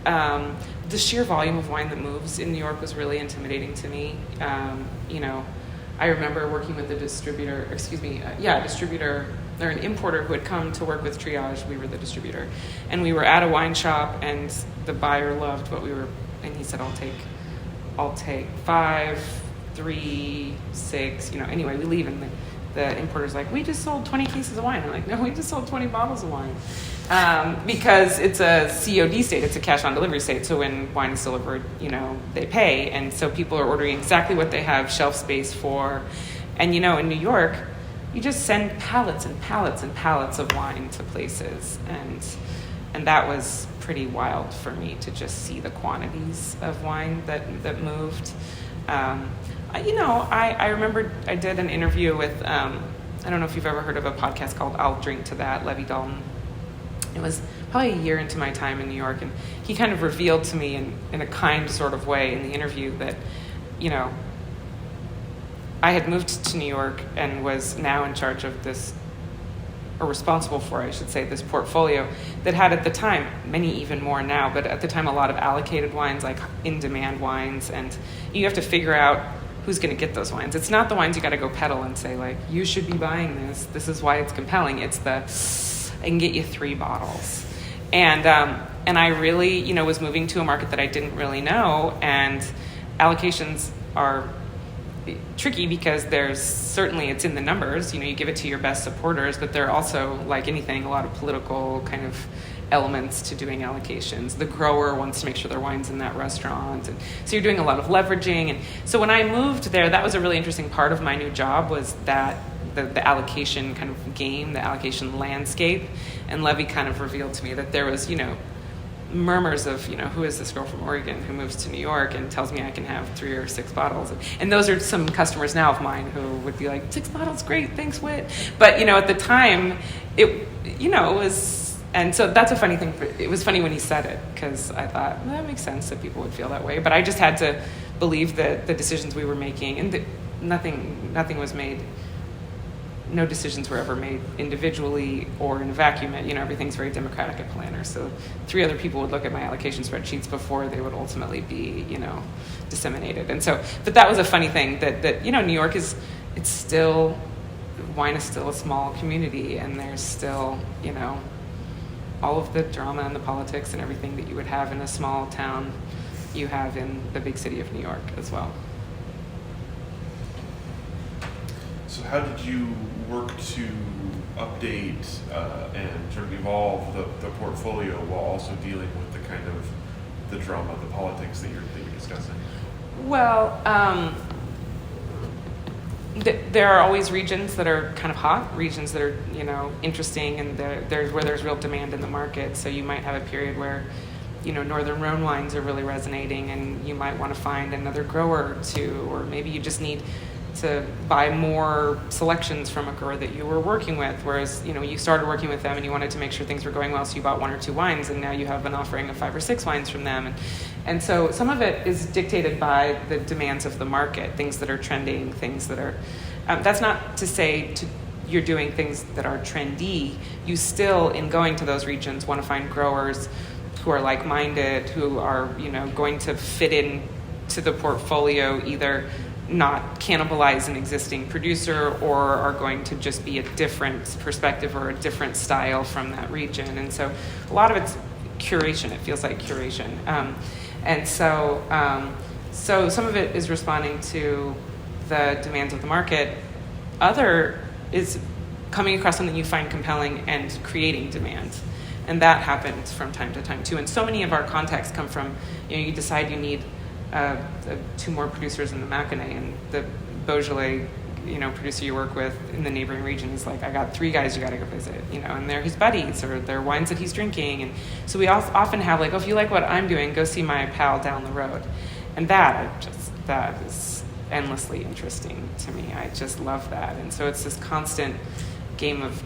The sheer volume of wine that moves in New York was really intimidating to me. I remember working with a distributor or an importer who had come to work with Triage. We were the distributor, and we were at a wine shop, and the buyer loved what we were, and he said, I'll take 5, 3, 6, anyway, we leave, and the importer's like, we just sold 20 cases of wine. I'm like, no, we just sold 20 bottles of wine. Because it's a COD state, it's a cash on delivery state. So when wine is delivered, they pay. And so people are ordering exactly what they have shelf space for. And in New York, you just send pallets and pallets and pallets of wine to places. And that was pretty wild for me to just see the quantities of wine that moved. I remember I did an interview with, I don't know if you've ever heard of a podcast called I'll Drink to That, Levy Dalton. It was probably a year into my time in New York, and he kind of revealed to me in a kind sort of way in the interview that, I had moved to New York and was now in charge of this, or responsible for, I should say, this portfolio that had at the time, many even more now, but at the time a lot of allocated wines, like in-demand wines, and you have to figure out who's going to get those wines. It's not the wines you got to go peddle and say, like, you should be buying this. This is why it's compelling. It's I can get you 3 bottles. And I really, was moving to a market that I didn't really know, and allocations are tricky because it's in the numbers, you give it to your best supporters, but there are also, like anything, a lot of political kind of elements to doing allocations. The grower wants to make sure their wine's in that restaurant, and so you're doing a lot of leveraging. And so when I moved there, that was a really interesting part of my new job, was that the allocation kind of game, the allocation landscape. And Levy kind of revealed to me that there was, murmurs of, who is this girl from Oregon who moves to New York and tells me I can have 3 or 6 bottles. And those are some customers now of mine who would be like, 6 bottles, great, thanks, Whit. But, at the time, it was, and so that's a funny thing. It was funny when he said it, because I thought, well, that makes sense that people would feel that way. But I just had to believe that the decisions we were making, and nothing was made, no decisions were ever made individually or in a vacuum. Everything's very democratic at Polaner. So 3 other people would look at my allocation spreadsheets before they would ultimately be, disseminated. And so, but that was a funny thing that New York wine is still a small community, and there's still, all of the drama and the politics and everything that you would have in a small town, you have in the big city of New York as well. So how did you work to update and sort of evolve the portfolio while also dealing with the kind of the drama, the politics that you're discussing? Well, there are always regions that are kind of hot, regions that are interesting, and there's where there's real demand in the market. So you might have a period where Northern Rhone wines are really resonating, and you might want to find another grower or two, or maybe you just need to buy more selections from a grower that you were working with, whereas you started working with them and you wanted to make sure things were going well, so you bought 1 or 2 wines, and now you have an offering of 5 or 6 wines from them, and so some of it is dictated by the demands of the market, things that are trending, things that are that's not to say you're doing things that are trendy. You still, in going to those regions, want to find growers who are like-minded, who are going to fit in to the portfolio either not cannibalize an existing producer or are going to just be a different perspective or a different style from that region. And so a lot of it's curation. It feels like curation. So some of it is responding to the demands of the market. Other is coming across something you find compelling and creating demand. And that happens from time to time too. And so many of our contacts come from, you decide you need 2 more producers in the Mackinac, and the Beaujolais, producer you work with in the neighboring region is like, I got 3 guys you got to go visit, and they're his buddies or they're wines that he's drinking. And so we often have like, if you like what I'm doing, go see my pal down the road. And that is endlessly interesting to me. I just love that. And so it's this constant game of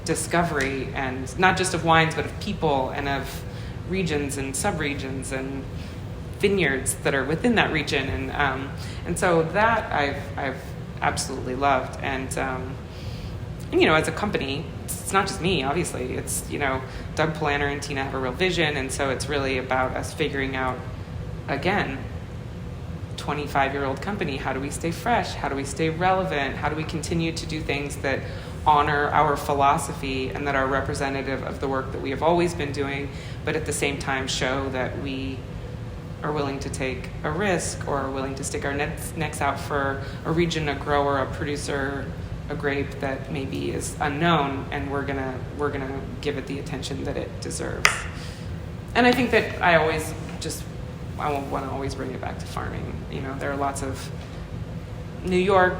discovery, and not just of wines, but of people and of regions and subregions and vineyards that are within that region, and so that I've absolutely loved, and as a company, it's not just me, obviously, it's Doug Polaner and Tina have a real vision, and so it's really about us figuring out, again, 25-year-old company, how do we stay fresh, how do we stay relevant, how do we continue to do things that honor our philosophy and that are representative of the work that we have always been doing, but at the same time show that we are willing to take a risk or are willing to stick our necks out for a region, a grower, a producer, a grape that maybe is unknown, and we're gonna give it the attention that it deserves. And I think that I want to always bring it back to farming. There are lots of New York,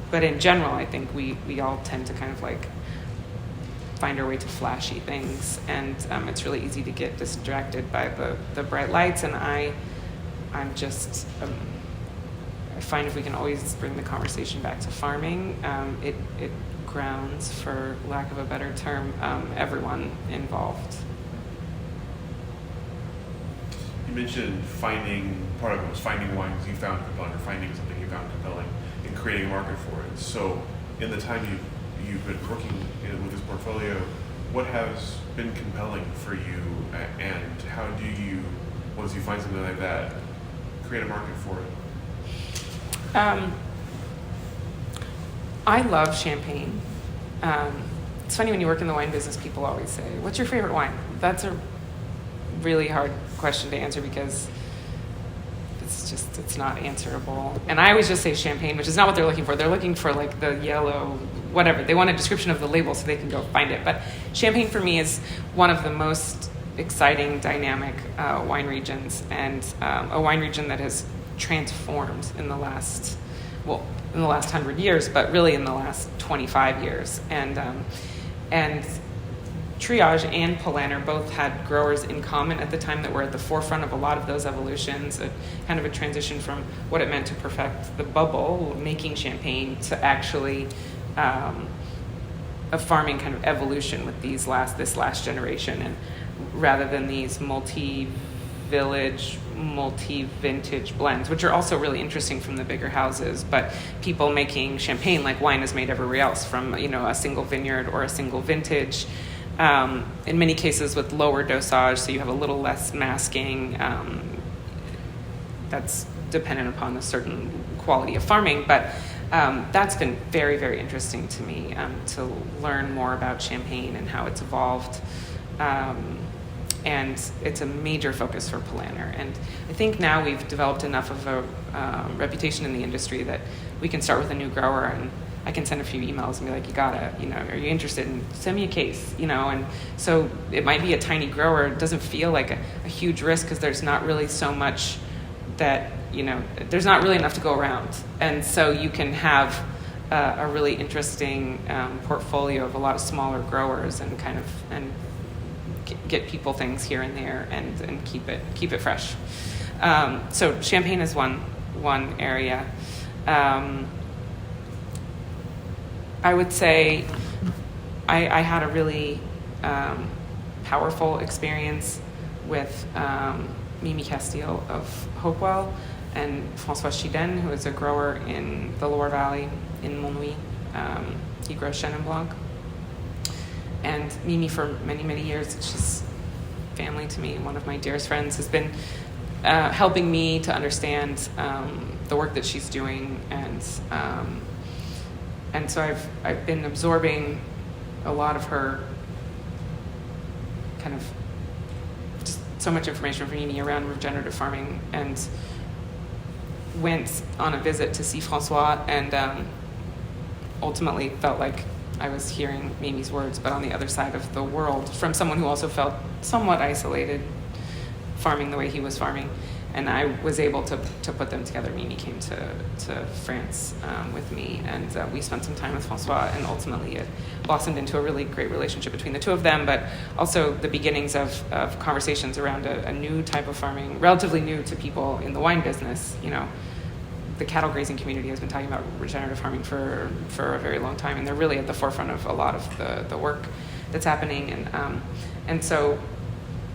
but in general, I think we all tend to kind of like find our way to flashy things, and it's really easy to get distracted by the bright lights. And I find if we can always bring the conversation back to farming, it grounds, for lack of a better term, everyone involved. You mentioned part of it was finding wines you found compelling, or finding something you found compelling and creating a market for it. So in the time you've been working with this portfolio, what has been compelling for you, and how do you, once you find something like that, create a market for it? I love champagne. It's funny, when you work in the wine business, people always say, what's your favorite wine? That's a really hard question to answer, because it's not answerable. And I always just say champagne, which is not what they're looking for. They're looking for like the yellow, whatever. They want a description of the label so they can go find it. But champagne for me is one of the most exciting, dynamic wine regions, and a wine region that has transformed in the last 100 years, but really in the last 25 years. And Triage and Polaner both had growers in common at the time that were at the forefront of a lot of those evolutions, a kind of a transition from what it meant to perfect the bubble, making champagne, to actually a farming kind of evolution with this last generation. And rather than these multi-village, multi-vintage blends, which are also really interesting from the bigger houses, but people making champagne like wine is made everywhere else, from a single vineyard or a single vintage. In many cases with lower dosage, so you have a little less masking. That's dependent upon a certain quality of farming, but that's been very, very interesting to me, to learn more about champagne and how it's evolved. And it's a major focus for Polaner. And I think now we've developed enough of a reputation in the industry that we can start with a new grower, and I can send a few emails and be like, you gotta, are you interested in, send me a case, and so it might be a tiny grower. It doesn't feel like a huge risk, because there's not really so much that, there's not really enough to go around. And so you can have a really interesting portfolio of a lot of smaller growers, and get people things here and there, and keep it fresh. So champagne is one area. I would say I had a really powerful experience with Mimi Castile of Hopewell and François Chiden, who is a grower in the Loire Valley in Montlouis. He grows Chenin Blanc. And Mimi, for many, many years, she's family to me, one of my dearest friends, has been helping me to understand the work that she's doing, and so I've been absorbing a lot of her kind of just so much information from Mimi around regenerative farming, and went on a visit to see Francois, and ultimately felt like I was hearing Mimi's words, but on the other side of the world, from someone who also felt somewhat isolated farming the way he was farming. And I was able to put them together. Mimi came to France with me, and we spent some time with Francois, and ultimately it blossomed into a really great relationship between the two of them, but also the beginnings of conversations around a new type of farming, relatively new to people in the wine business. You know, the cattle grazing community has been talking about regenerative farming for a very long time, and they're really at the forefront of a lot of the work that's happening. And so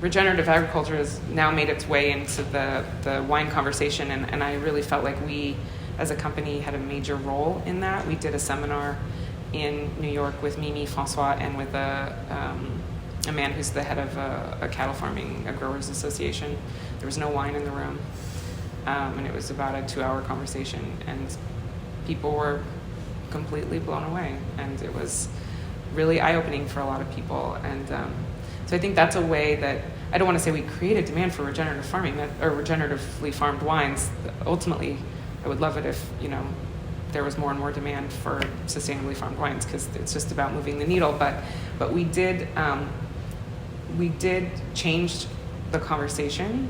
regenerative agriculture has now made its way into the wine conversation, and I really felt like we, as a company, had a major role in that. We did a seminar in New York with Mimi, Francois, and with a man who's the head of a cattle farming, a growers association. There was no wine in the room, and it was about a 2-hour conversation, and people were completely blown away, and it was really eye-opening for a lot of people. And so I think that's a way that, I don't want to say we created demand for regenerative farming or regeneratively farmed wines. Ultimately, I would love it if, you know, there was more and more demand for sustainably farmed wines, because it's just about moving the needle. But we did change the conversation,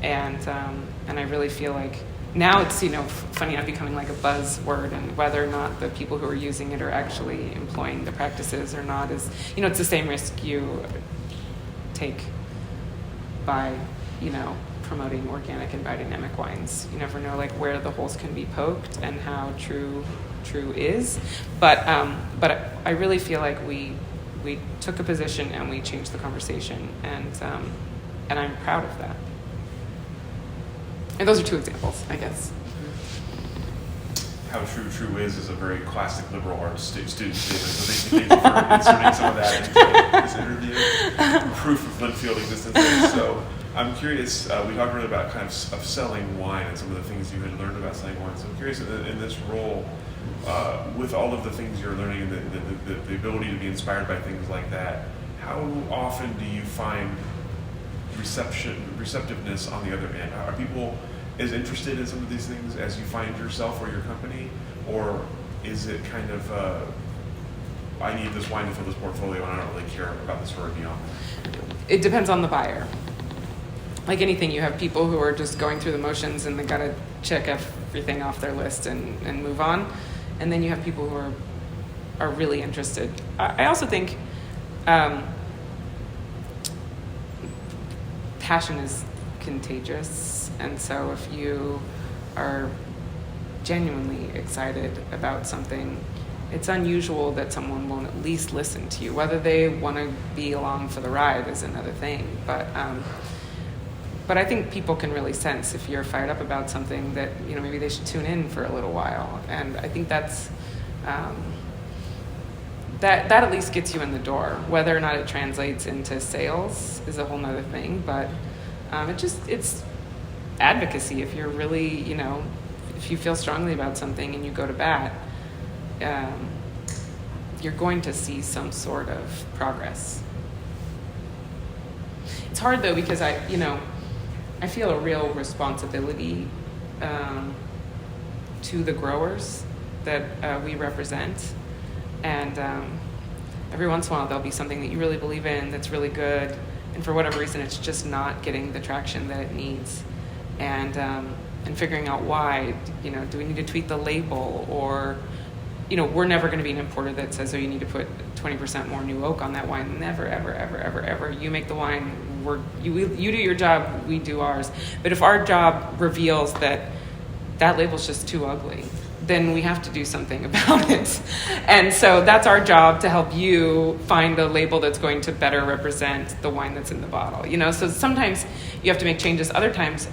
and I really feel like now it's, you know, funny enough, becoming like a buzzword, and whether or not the people who are using it are actually employing the practices or not is, you know, it's the same risk you take by, you know, promoting organic and biodynamic wines. You never know, like, where the holes can be poked and how true is. But I really feel like we took a position and we changed the conversation, and I'm proud of that. And those are 2 examples, I guess. How true is a very classic liberal arts student statement. So thank you for inserting some of that into this interview. Proof of Linfield existence. So I'm curious, we talked earlier about kind of selling wine and some of the things you had learned about selling wine. So I'm curious, in this role, with all of the things you're learning and the ability to be inspired by things like that, how often do you find receptiveness on the other end? Are people as interested in some of these things as you find yourself or your company, or is it kind of I need this wine to fill this portfolio and I don't really care about the story beyond that? It depends on the buyer. Like anything, you have people who are just going through the motions and they gotta check everything off their list and move on, and then you have people who are really interested. I also think passion is contagious, and so if you are genuinely excited about something, it's unusual that someone won't at least listen to you. Whether they want to be along for the ride is another thing, but I think people can really sense if you're fired up about something that, you know, maybe they should tune in for a little while, and I think that's that at least gets you in the door. Whether or not it translates into sales is a whole nother thing, but it's advocacy. If you're really, you know, if you feel strongly about something and you go to bat, you're going to see some sort of progress. It's hard though, because I feel a real responsibility to the growers that we represent, and every once in a while there'll be something that you really believe in that's really good, and for whatever reason it's just not getting the traction that it needs, and figuring out why. You know, do we need to tweak the label, or, you know, we're never going to be an importer that says, oh, you need to put 20% more new oak on that wine. Never, ever, ever, ever, ever. You make the wine, you do your job, we do ours. But if our job reveals that label's just too ugly, then we have to do something about it. And so that's our job, to help you find a label that's going to better represent the wine that's in the bottle. You know, so sometimes you have to make changes. Other times,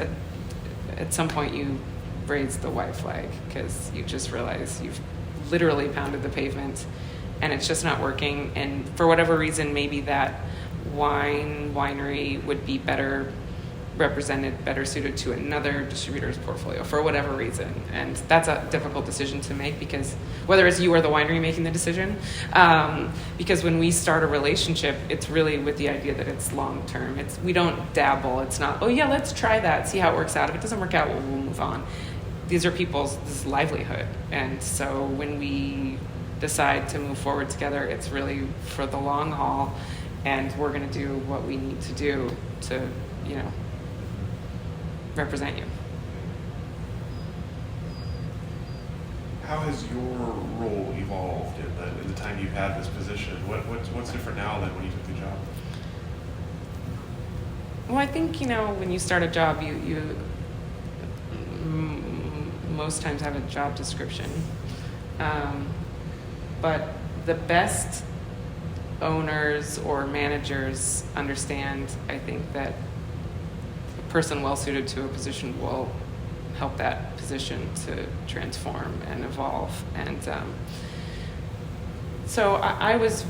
at some point, you raise the white flag because you just realize you've literally pounded the pavement and it's just not working. And for whatever reason, maybe that winery would be better represented better suited to another distributor's portfolio for whatever reason. And that's a difficult decision to make, because whether it's you or the winery making the decision, because when we start a relationship, it's really with the idea that it's long-term. We don't dabble. It's not, oh yeah, let's try that, see how it works out. If it doesn't work out, we'll move on. These are people's livelihood. And so when we decide to move forward together, it's really for the long haul, and we're going to do what we need to do to, represent you. How has your role evolved in the time you've had this position? What's different now than when you took the job? Well, I think, when you start a job, you most times have a job description. But the best owners or managers understand, I think, that a person well suited to a position will help that position to transform and evolve. And so I was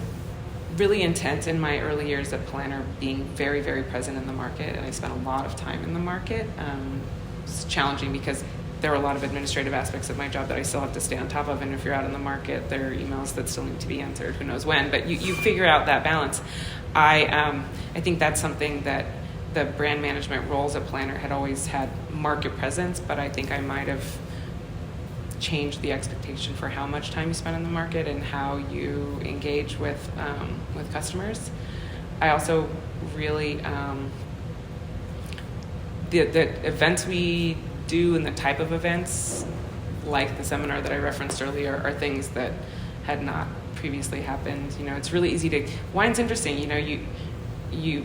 really intent in my early years at Polaner being very, very present in the market, and I spent a lot of time in the market. It's challenging because there are a lot of administrative aspects of my job that I still have to stay on top of, and if you're out in the market, there are emails that still need to be answered, who knows when, but you figure out that balance. I think that's something that the brand management roles at Polaner had always had market presence, but I think I might have changed the expectation for how much time you spend in the market and how you engage with customers. I also really, the events we do and the type of events, like the seminar that I referenced earlier, are things that had not previously happened. It's really easy to, wine's interesting, you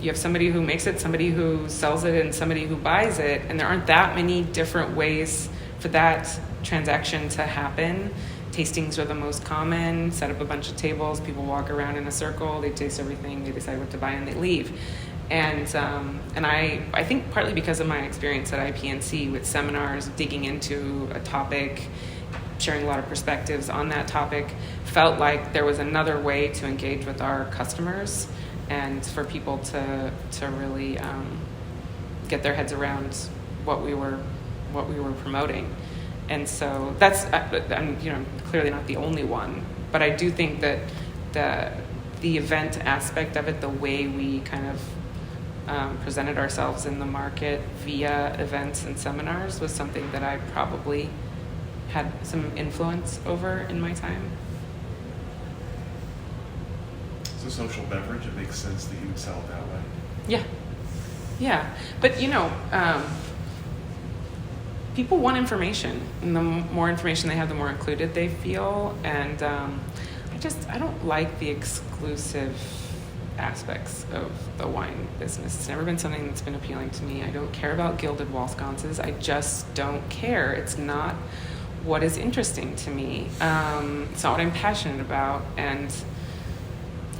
have somebody who makes it, somebody who sells it, and somebody who buys it, and there aren't that many different ways for that transaction to happen. Tastings are the most common. Set up a bunch of tables, people walk around in a circle, they taste everything, they decide what to buy, and they leave. And I think partly because of my experience at IPNC with seminars, digging into a topic, sharing a lot of perspectives on that topic, felt like there was another way to engage with our customers and for people to really get their heads around what we were promoting. And so that's, I'm clearly not the only one, but I do think that the event aspect of it, the way we kind of presented ourselves in the market via events and seminars, was something that I probably had some influence over in my time. It's a social beverage. It makes sense that you would sell it that way. Yeah. But people want information, and the more information they have, the more included they feel. And I don't like the exclusive aspects of the wine business. It's never been something that's been appealing to me. I don't care about gilded wall sconces. I just don't care. It's not what is interesting to me. It's not what I'm passionate about. And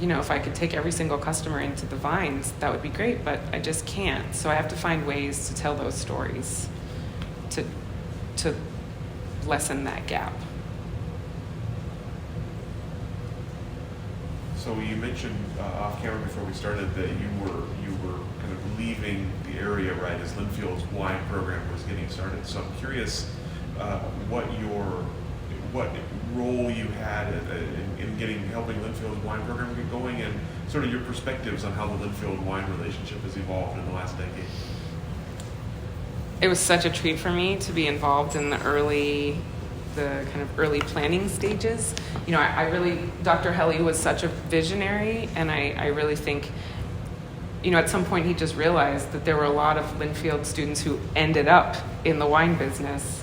if I could take every single customer into the vines, that would be great, but I just can't. So I have to find ways to tell those stories to lessen that gap. So you mentioned off camera before we started that you were kind of leaving the area right as Linfield's wine program was getting started. So I'm curious what role you had in helping Linfield's wine program get going, and sort of your perspectives on how the Linfield wine relationship has evolved in the last decade. It was such a treat for me to be involved in the kind of early planning stages. Dr. Helly was such a visionary, and I really think, at some point he just realized that there were a lot of Linfield students who ended up in the wine business.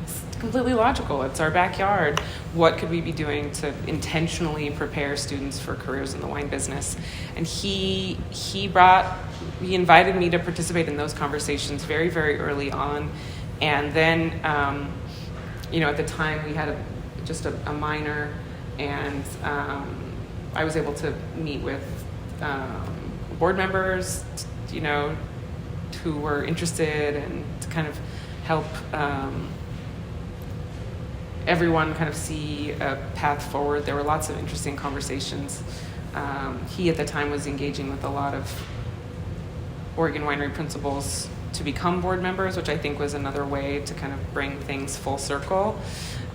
It's completely logical. It's our backyard. What could we be doing to intentionally prepare students for careers in the wine business? And he invited me to participate in those conversations very, very early on. And then, at the time we had just a minor, and I was able to meet with board members, who were interested, and to kind of help everyone kind of see a path forward. There were lots of interesting conversations. He at the time was engaging with a lot of Oregon winery principals to become board members, which I think was another way to kind of bring things full circle.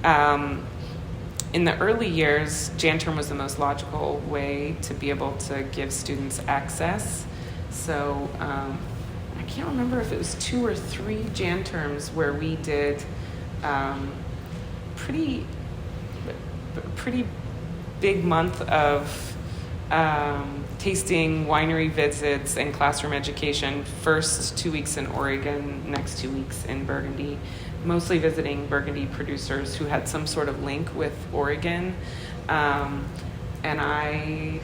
In the early years, Jan term was the most logical way to be able to give students access. So I can't remember if it was 2 or 3 Jan terms where we did pretty big month of tasting, winery visits, and classroom education. First 2 weeks in Oregon, next 2 weeks in Burgundy, mostly visiting Burgundy producers who had some sort of link with Oregon. And I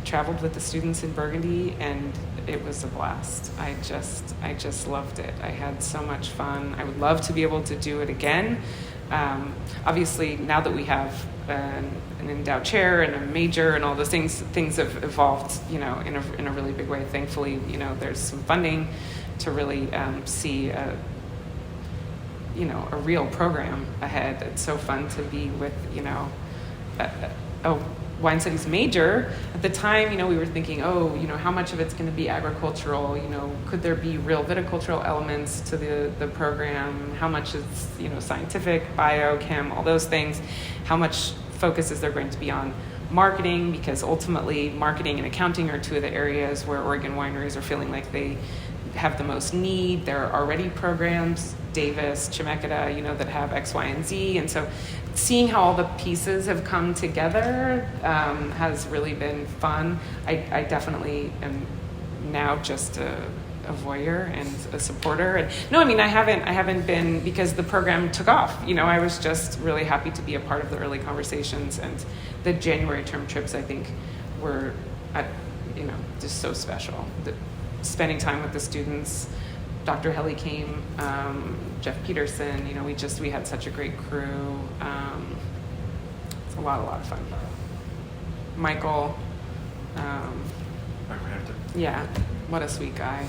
traveled with the students in Burgundy, and it was a blast. I just loved it. I had so much fun. I would love to be able to do it again. Obviously, now that we have an endowed chair and a major and all those things have evolved, in a really big way. Thankfully, there's some funding to really see a real program ahead. It's so fun to be with, a wine studies major. At the time, we were thinking, how much of it's going to be agricultural? Could there be real viticultural elements to the program? How much is, scientific, bio, chem, all those things? How much focus is there going to be on marketing? Because ultimately, marketing and accounting are 2 of the areas where Oregon wineries are feeling like they have the most need. There are already programs, Davis, Chemeketa, that have X, Y, and Z. And so seeing how all the pieces have come together has really been fun. I definitely am now just a voyeur and a supporter. And no, I haven't been, because the program took off. I was just really happy to be a part of the early conversations, and the January term trips, I think, were, just so special. Spending time with the students. Dr. Helly came, Jeff Peterson, we had such a great crew. It's a lot of fun. Michael. Michael Hampton. Yeah, what a sweet guy.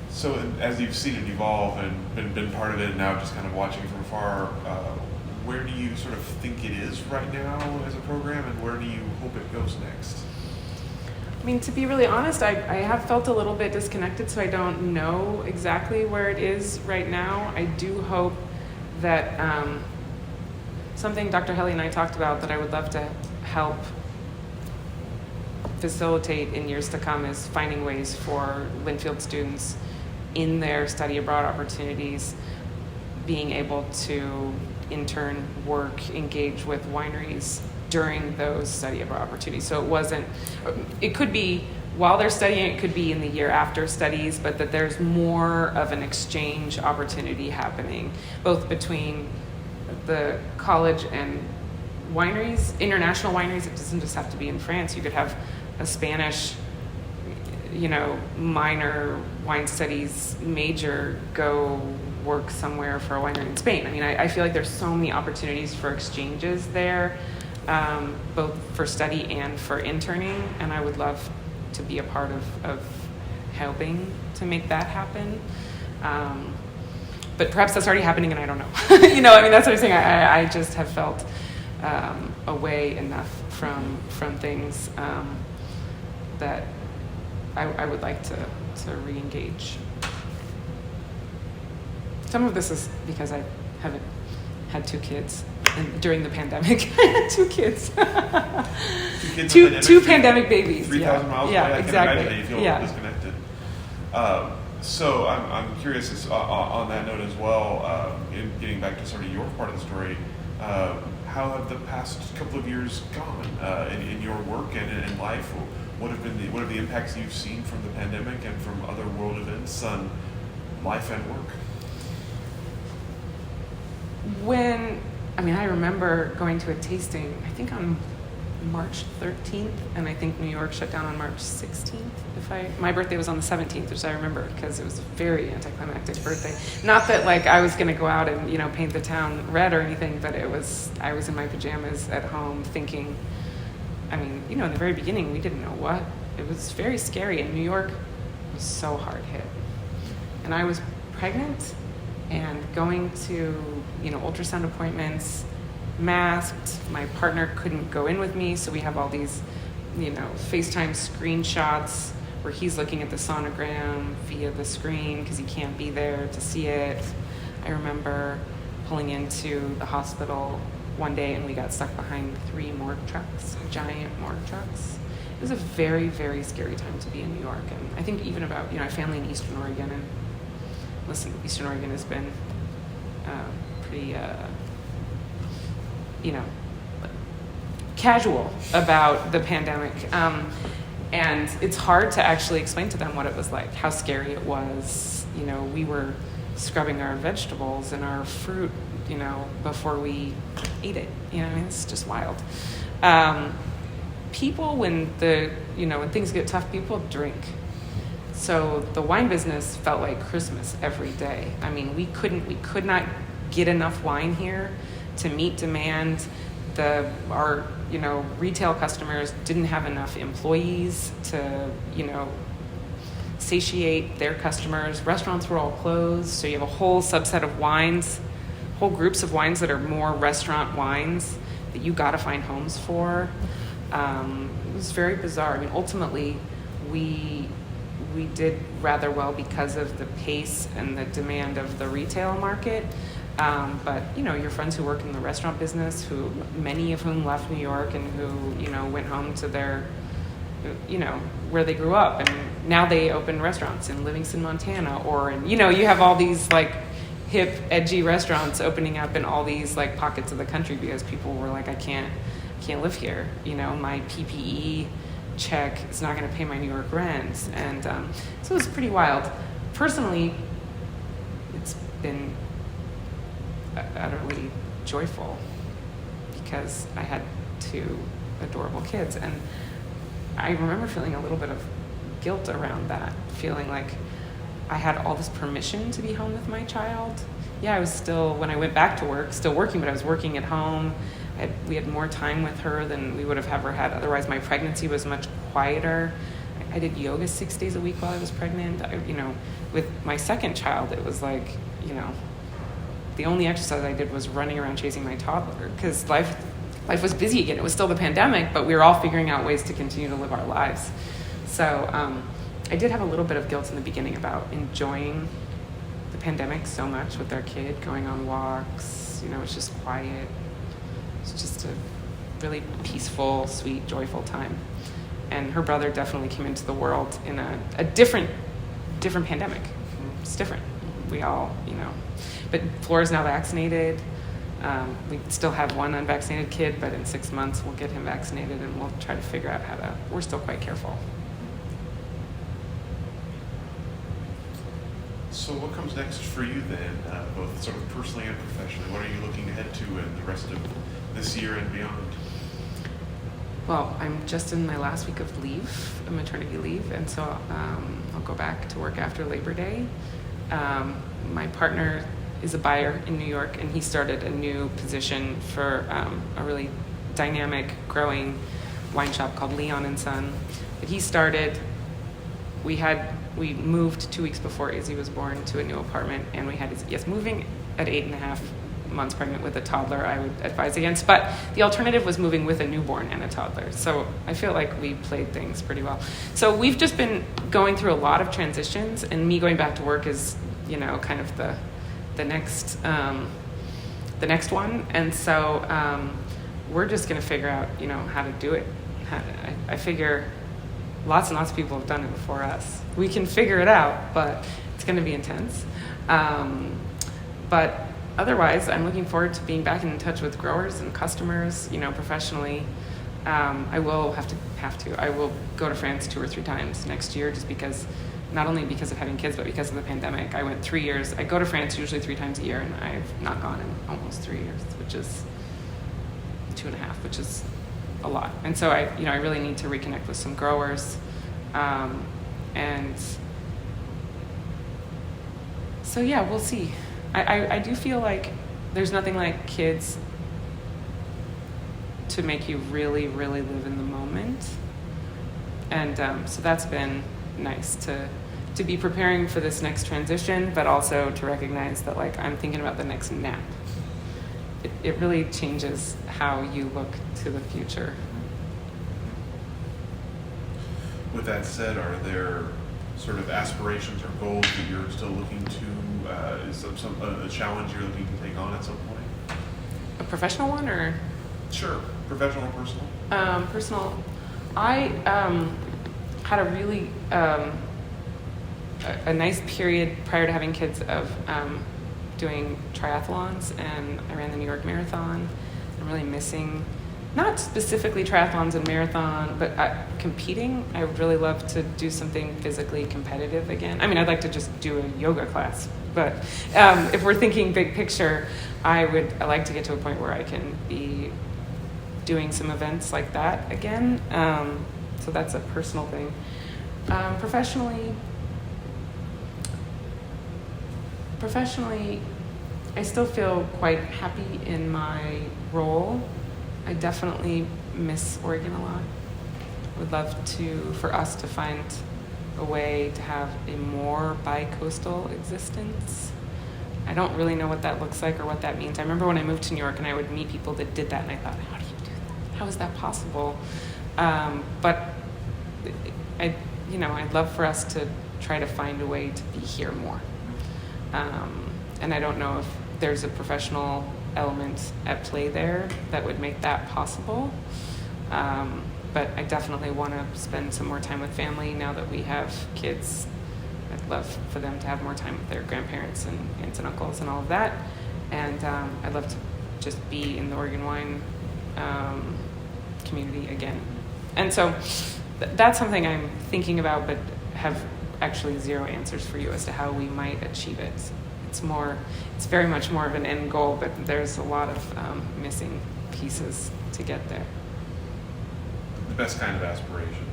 So as you've seen it evolve and been part of it, and now just kind of watching from afar, where do you sort of think it is right now as a program, and where do you hope it goes next? To be really honest, I have felt a little bit disconnected, so I don't know exactly where it is right now. I do hope that something Dr. Helly and I talked about that I would love to help facilitate in years to come is finding ways for Linfield students in their study abroad opportunities being able to intern, work, engage with wineries during those study abroad opportunities. So it could be while they're studying, it could be in the year after studies, but that there's more of an exchange opportunity happening, both between the college and wineries, international wineries. It doesn't just have to be in France. You could have a Spanish, minor wine studies major go work somewhere for a winery in Spain. I feel like there's so many opportunities for exchanges there. Both for study and for interning, and I would love to be a part of helping to make that happen. But perhaps that's already happening, and I don't know. That's what I'm saying. I just have felt away enough from things that I would like to re-engage. Some of this is because I haven't had 2 kids. And during the pandemic, I had 2 kids. 2 kids. Two pandemic babies. 3,000 miles away. Yeah, I exactly. can imagine that you feel disconnected. So I'm curious on that note as well. In getting back to sort of your part of the story, how have the past couple of years gone in your work and in life? What are the impacts you've seen from the pandemic and from other world events on life and work? I remember going to a tasting, I think on March 13th, and I think New York shut down on March 16th. My birthday was on the 17th, which I remember because it was a very anticlimactic birthday. Not that I was going to go out and paint the town red or anything, but I was in my pajamas at home thinking. In the very beginning we didn't know what. It was very scary, and New York was so hard hit. And I was pregnant and going to ultrasound appointments, masked. My partner couldn't go in with me, so we have all these FaceTime screenshots where he's looking at the sonogram via the screen because he can't be there to see it. I remember pulling into the hospital one day and we got stuck behind 3 morgue trucks, giant morgue trucks. It was a very, very scary time to be in New York. And I think even about, I have family in Eastern Oregon, and listen, Eastern Oregon has been pretty, casual about the pandemic. And it's hard to actually explain to them what it was like, how scary it was. We were scrubbing our vegetables and our fruit, before we ate it. It's just wild. People, when things get tough, people drink. So the wine business felt like Christmas every day. I mean, we could not get enough wine here to meet demand. Our retail customers didn't have enough employees to, satiate their customers. Restaurants were all closed, so you have a whole subset of wines, whole groups of wines that are more restaurant wines that you got to find homes for. It was very bizarre. I mean, ultimately, we did rather well because of the pace and the demand of the retail market. But your friends who work in the restaurant business, many of whom left New York and who went home to their where they grew up, and now they open restaurants in Livingston, Montana, or you have all these like hip, edgy restaurants opening up in all these like pockets of the country because people were like, I can't live here. My PPE check is not going to pay my New York rent, and so it was pretty wild. Personally, it's been utterly joyful because I had 2 adorable kids, and I remember feeling a little bit of guilt around that, feeling like I had all this permission to be home with my child. Yeah, I was still, when I went back to work, still working, but I was working at home. We had more time with her than we would have ever had. Otherwise, my pregnancy was much quieter. I did yoga 6 days a week while I was pregnant. With my second child, it was like, the only exercise I did was running around chasing my toddler because life was busy again. It was still the pandemic, but we were all figuring out ways to continue to live our lives. So I did have a little bit of guilt in the beginning about enjoying the pandemic so much with our kid, going on walks. It's just quiet. It's just a really peaceful, sweet, joyful time. And her brother definitely came into the world in a different pandemic. It's different. We all, But Flora's now vaccinated. We still have one unvaccinated kid, but in 6 months we'll get him vaccinated and we'll try to figure out we're still quite careful. So what comes next for you then, both sort of personally and professionally? What are you looking ahead to in the rest of this year and beyond? Well, I'm just in my last week of leave, maternity leave, and so I'll go back to work after Labor Day. My partner is a buyer in New York, and he started a new position for a really dynamic, growing wine shop called Leon and Son. That he started. We moved 2 weeks before Izzy was born to a new apartment, and we had moving at 8.5 months pregnant with a toddler I would advise against, but the alternative was moving with a newborn and a toddler. So I feel like we played things pretty well. So we've just been going through a lot of transitions, and me going back to work is kind of the next one, and so we're just going to figure out how to do it. I figure lots and lots of people have done it before us. We can figure it out, but it's going to be intense. But otherwise, I'm looking forward to being back in touch with growers and customers, professionally. I will have to. I will go to France 2 or 3 times next year, just because, not only because of having kids, but because of the pandemic. I went 3 years. I go to France usually 3 times a year, and I've not gone in almost 3 years, which is 2.5, which is a lot. And so I really need to reconnect with some growers, and so yeah, we'll see. I do feel like there's nothing like kids to make you really, really live in the moment. And so that's been nice to be preparing for this next transition, but also to recognize that I'm thinking about the next nap. It really changes how you look to the future. With that said, are there sort of aspirations or goals that you're still looking to, is a challenge you're looking to take on at some point? A professional one or? Sure, professional or personal? Personal. I had a really a nice period prior to having kids of doing triathlons, and I ran the New York Marathon. I'm really missing, not specifically triathlons and marathon, but competing. I would really love to do something physically competitive again. I mean, I'd like to just do a yoga class, but if we're thinking big picture, I like to get to a point where I can be doing some events like that again. So that's a personal thing. Professionally, I still feel quite happy in my role. I definitely miss Oregon a lot. Would love for us to find a way to have a more bi-coastal existence. I don't really know what that looks like or what that means. I remember when I moved to New York and I would meet people that did that, and I thought, how do you do that? How is that possible? But I'd love for us to try to find a way to be here more. And I don't know if there's a professional element at play there that would make that possible. But I definitely want to spend some more time with family now that we have kids. I'd love for them to have more time with their grandparents and aunts and uncles and all of that. And I'd love to just be in the Oregon wine community again. And so that's something I'm thinking about, but have actually zero answers for you as to how we might achieve it. It's very much more of an end goal, but there's a lot of missing pieces to get there. The best kind of aspiration.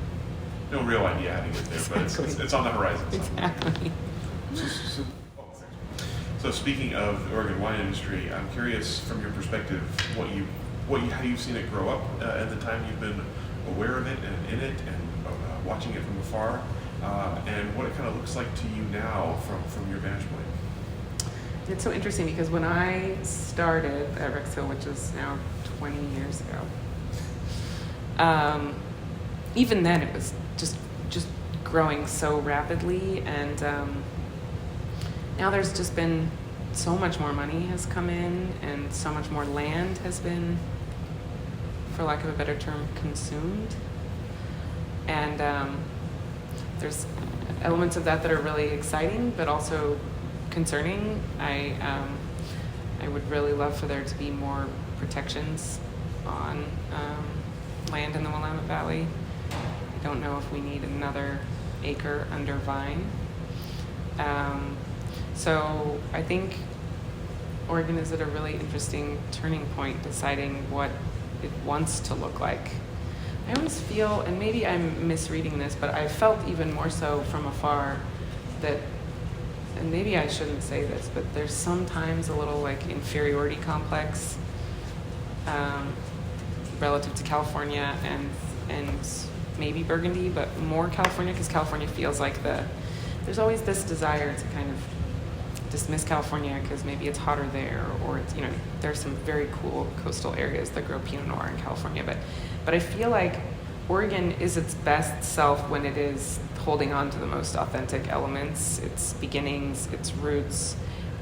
No real idea how to get there, Exactly. But it's on the horizon. Exactly. So speaking of the Oregon wine industry, I'm curious from your perspective, how you've seen it grow up in the time you've been aware of it and in it and watching it from afar, and what it kind of looks like to you now from your vantage point. It's so interesting because when I started at Rex Hill, which is now 20 years ago, even then it was just growing so rapidly, and now there's just been so much more money has come in, and so much more land has been, for lack of a better term, consumed. And there's elements of that are really exciting, but also concerning. I would really love for there to be more protections on land in the Willamette Valley. I don't know if we need another acre under vine. So I think Oregon is at a really interesting turning point, deciding what it wants to look like. I always feel, and maybe I'm misreading this, but I felt even more so from afar that, and maybe I shouldn't say this, but there's sometimes a little like inferiority complex relative to California and maybe Burgundy, but more California, because California feels like there's always this desire to kind of dismiss California because maybe it's hotter there, or it's, there's some very cool coastal areas that grow Pinot Noir in California, but I feel like Oregon is its best self when it is holding on to the most authentic elements, its beginnings, its roots,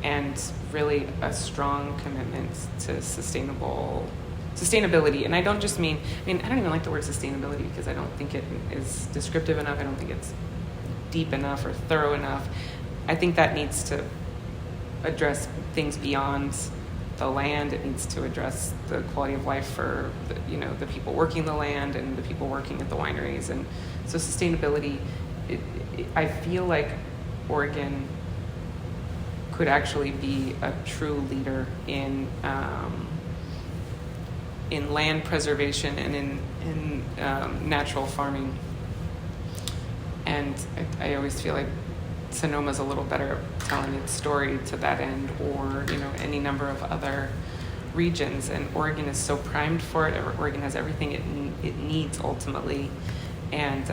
and really a strong commitment to sustainability. And I don't just mean, I don't even like the word sustainability because I don't think it is descriptive enough. I don't think it's deep enough or thorough enough. I think that needs to address things beyond the land. It needs to address the quality of life for the people working the land and the people working at the wineries. And so sustainability, I feel like Oregon could actually be a true leader in land preservation and in natural farming. And I always feel like Sonoma's a little better at telling its story to that end, or any number of other regions. And Oregon is so primed for it. Oregon has everything it needs ultimately, and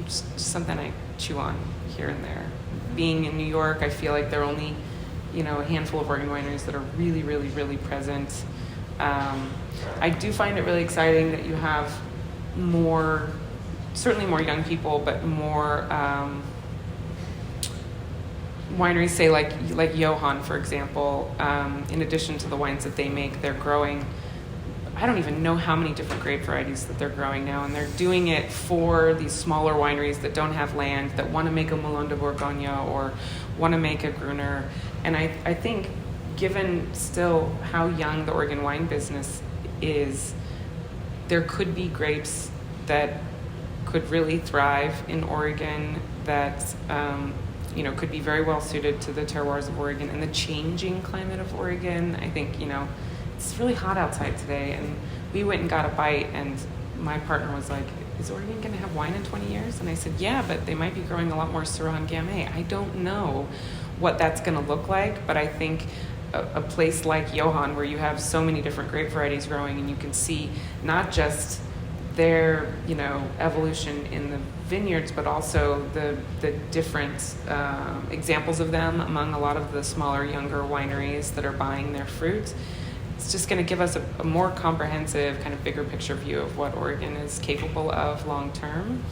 just something I chew on here and there. Being in New York, I feel like there are only a handful of Oregon wineries that are really, really, really present. I do find it really exciting that you have more, certainly more young people, but more wineries, say like Johann, for example, in addition to the wines that they make, they're growing, I don't even know how many different grape varieties that they're growing now, and they're doing it for these smaller wineries that don't have land, that want to make a Moulin de Bourgogne or want to make a Gruner. And I think, given still how young the Oregon wine business is, there could be grapes that could really thrive in Oregon that could be very well suited to the terroirs of Oregon and the changing climate of Oregon. I think, it's really hot outside today, and we went and got a bite, and my partner was like, is Oregon going to have wine in 20 years? And I said, yeah, but they might be growing a lot more Syrah and Gamay. I don't know what that's going to look like, but I think a place like Johann, where you have so many different grape varieties growing, and you can see not just their evolution in the vineyards, but also the different examples of them among a lot of the smaller, younger wineries that are buying their fruit. It's just going to give us a more comprehensive, kind of bigger picture view of what Oregon is capable of long term.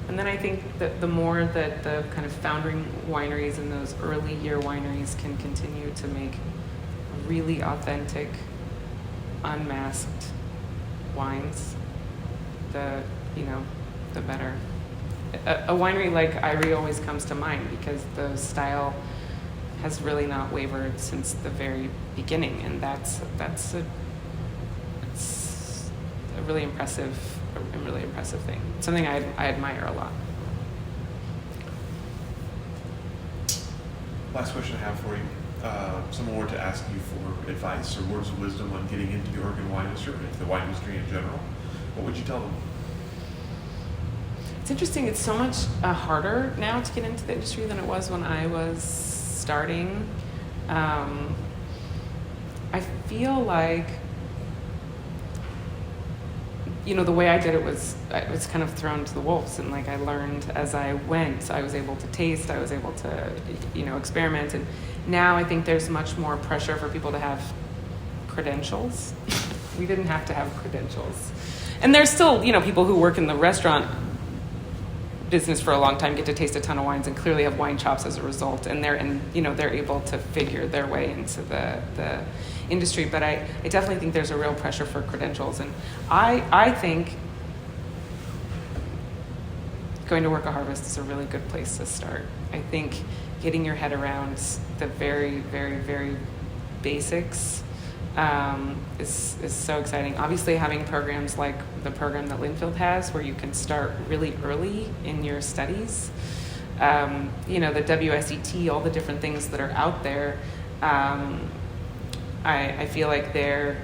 And then I think that the more that the kind of foundering wineries and those early year wineries can continue to make really authentic, unmasked wines, the better. A winery like Irie always comes to mind because the style has really not wavered since the very beginning, and it's a really impressive thing. Something I admire a lot. Last question I have for you. Someone were to ask you for advice or words of wisdom on getting into the Oregon wine industry, or into the wine industry in general, what would you tell them? It's interesting. It's so much harder now to get into the industry than it was when I was starting. I feel like, the way I did it was I was kind of thrown to the wolves, and I learned as I went. I was able to taste, I was able to, experiment. And now I think there's much more pressure for people to have credentials. We didn't have to have credentials. And there's still, people who work in the restaurant business for a long time get to taste a ton of wines and clearly have wine chops as a result, and they're able to figure their way into the industry. But I definitely think there's a real pressure for credentials, and I think going to work a harvest is a really good place to start. I think getting your head around the very, very, very basics is so exciting. Obviously, having programs like the program that Linfield has, where you can start really early in your studies, the WSET, all the different things that are out there, I feel like they're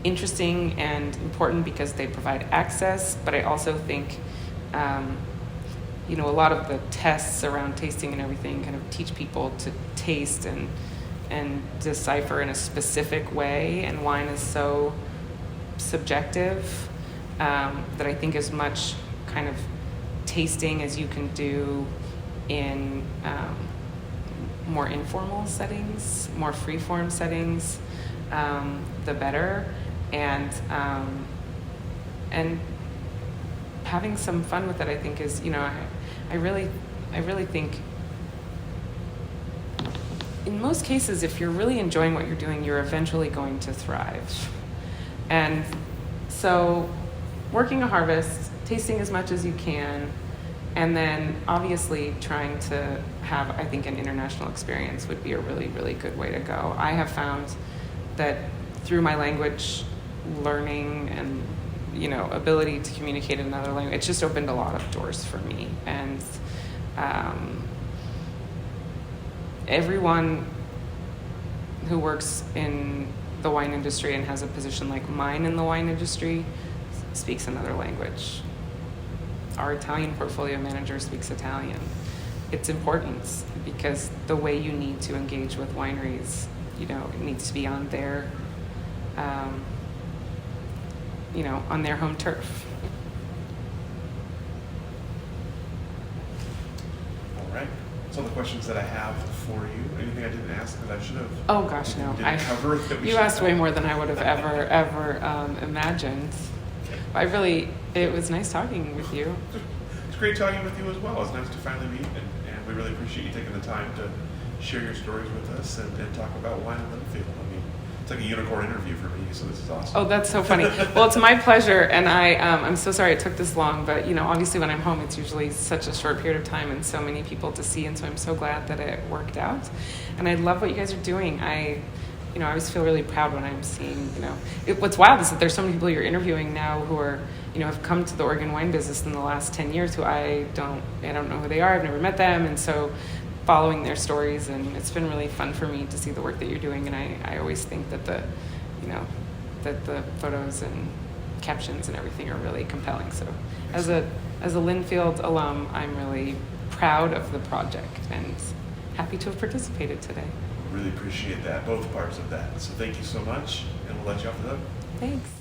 interesting and important because they provide access, but I also think a lot of the tests around tasting and everything kind of teach people to taste and decipher in a specific way, and wine is so subjective that I think as much kind of tasting as you can do in more informal settings, more free-form settings, the better, and having some fun with it, I think, is, I really think in most cases, if you're really enjoying what you're doing, you're eventually going to thrive. And so working a harvest, tasting as much as you can, and then obviously trying to have, I think, an international experience would be a really, really good way to go. I have found that through my language learning and, ability to communicate in another language, it's just opened a lot of doors for me. And everyone who works in the wine industry and has a position like mine in the wine industry speaks another language. Our Italian portfolio manager speaks Italian. It's important because the way you need to engage with wineries, it needs to be on their, on their home turf. All right. Some of the questions that I have for you. Anything I didn't ask that I should have? Oh gosh, no. Didn't cover that we you should asked have? way more than I would have ever imagined. It was nice talking with you. It's great talking with you as well. It's nice to finally meet, and we really appreciate you taking the time to share your stories with us and talk about wine in Linfield. I mean, it's like a unicorn interview for me, so this is awesome. Oh, that's so funny. Well, it's my pleasure, and I'm so sorry it took this long, but obviously when I'm home, it's usually such a short period of time and so many people to see, and so I'm so glad that it worked out. And I love what you guys are doing. I always feel really proud when I'm seeing, what's wild is that there's so many people you're interviewing now who are, have come to the Oregon wine business in the last 10 years who I don't know who they are. I've never met them. And so following their stories, and it's been really fun for me to see the work that you're doing. And I always think that that the photos and captions and everything are really compelling. So as a Linfield alum, I'm really proud of the project and happy to have participated today. Really appreciate that, both parts of that. So thank you so much, and we'll let you off the hook. Thanks.